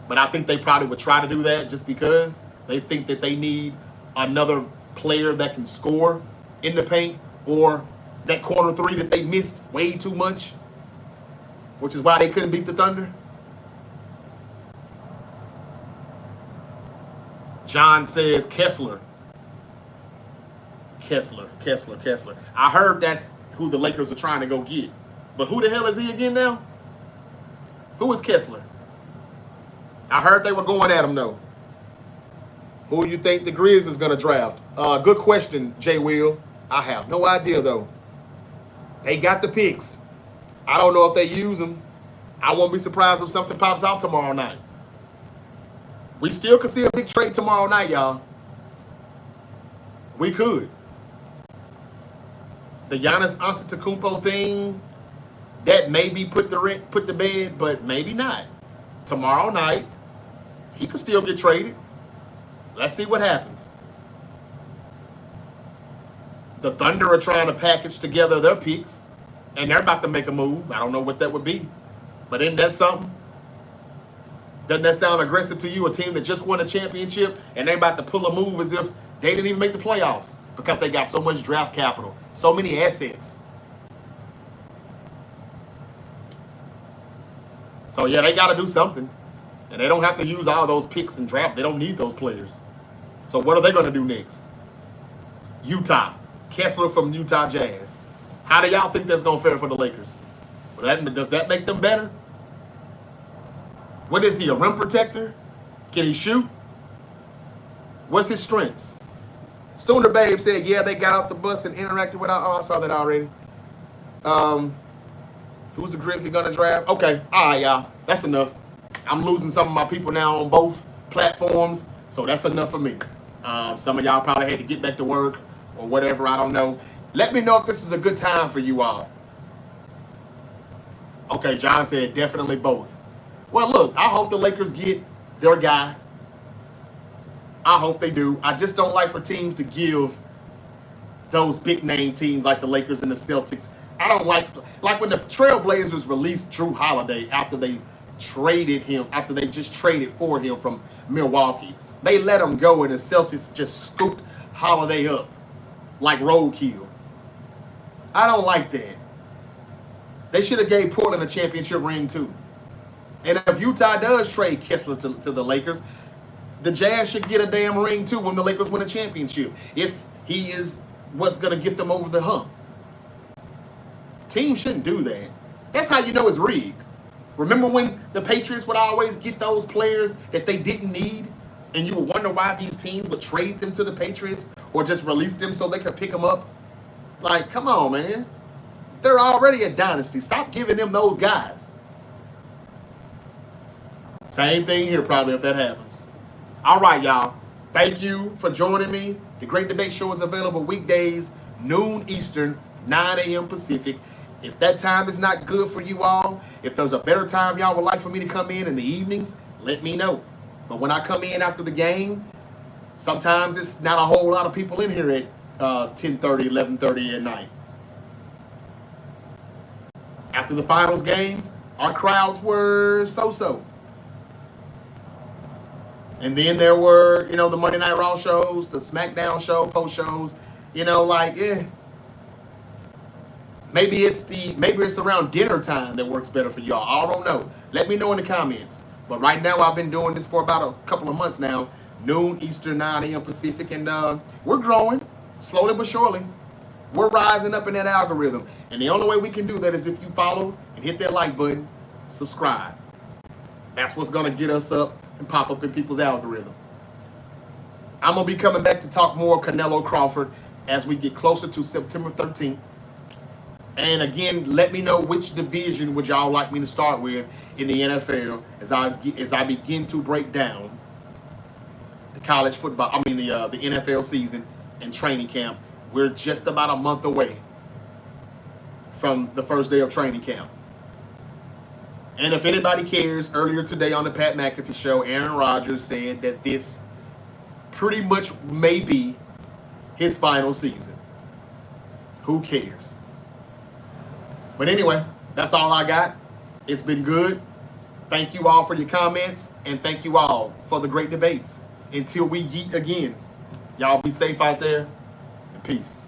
But I think they probably would try to do that just because they think that they need another player that can score in the paint or that corner three that they missed way too much, which is why they couldn't beat the Thunder. John says Kessler. I heard that's who the Lakers are trying to go get. But who the hell is he again now? Who is Kessler? I heard they were going at him, though. Who do you think the Grizz is going to draft? Good question, Jay Will. I have no idea, though. They got the picks. I don't know if they use them. I won't be surprised if something pops out tomorrow night. We still could see a big trade tomorrow night, y'all. We could. The Giannis Antetokounmpo thing, that may be put to bed, but maybe not. Tomorrow night, he could still get traded. Let's see what happens. The Thunder are trying to package together their picks, and they're about to make a move. I don't know what that would be, but isn't that something? Doesn't that sound aggressive to you? A team that just won a championship, and they're about to pull a move as if they didn't even make the playoffs because they got so much draft capital, so many assets. So, yeah, they got to do something. And they don't have to use all those picks and draft. They don't need those players. So what are they going to do next? Utah. Kessler from Utah Jazz. How do y'all think that's going to fare for the Lakers? Does that make them better? What is he, a rim protector? Can he shoot? What's his strengths? Sooner Babe said, yeah, they got off the bus and interacted with I saw that already. Who's the Grizzlies going to draft? Okay, all right, y'all. That's enough. I'm losing some of my people now on both platforms, so that's enough for me. Some of y'all probably had to get back to work or whatever. I don't know. Let me know if this is a good time for you all. Okay, John said definitely both. Well, look, I hope the Lakers get their guy. I hope they do. I just don't like for teams to give those big name teams like the Lakers and the Celtics. I don't like when the Trailblazers released Drew Holiday after they just traded for him from Milwaukee. They let him go and the Celtics just scooped Holiday up like roadkill. I don't like that. They should have gave Portland a championship ring too. And if Utah does trade Kessler to the Lakers, the Jazz should get a damn ring too when the Lakers win a championship. If he is what's going to get them over the hump. Teams shouldn't do that. That's how you know it's rigged. Remember when the Patriots would always get those players that they didn't need? And you would wonder why these teams would trade them to the Patriots or just release them so they could pick them up? Like, come on, man. They're already a dynasty. Stop giving them those guys. Same thing here probably if that happens. All right, y'all. Thank you for joining me. The Great Debate Show is available weekdays, noon Eastern, 9 a.m. Pacific. If that time is not good for you all, if there's a better time y'all would like for me to come in the evenings, let me know. But when I come in after the game, sometimes it's not a whole lot of people in here at 10:30, 11:30 at night. After the finals games, our crowds were so-so. And then there were, the Monday Night Raw shows, the SmackDown show, post shows, Maybe it's around dinner time that works better for y'all. I don't know. Let me know in the comments. But right now, I've been doing this for about a couple of months now. Noon Eastern, 9 a.m. Pacific. And we're growing, slowly but surely. We're rising up in that algorithm. And the only way we can do that is if you follow and hit that like button, subscribe. That's what's going to get us up and pop up in people's algorithm. I'm going to be coming back to talk more Canelo Crawford as we get closer to September 13th. And again, let me know which division would y'all like me to start with in the NFL as I begin to break down the college football, the NFL season and training camp. We're just about a month away from the first day of training camp. And if anybody cares, earlier today on the Pat McAfee show, Aaron Rodgers said that this pretty much may be his final season. Who cares? But anyway, that's all I got. It's been good. Thank you all for your comments, and thank you all for the great debates. Until we yeet again, y'all be safe out there, and peace.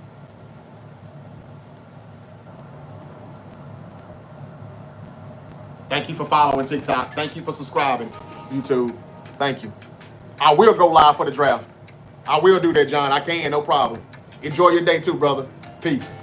Thank you for following TikTok. Thank you for subscribing, YouTube. Thank you. I will go live for the draft. I will do that, John. I can, no problem. Enjoy your day too, brother. Peace.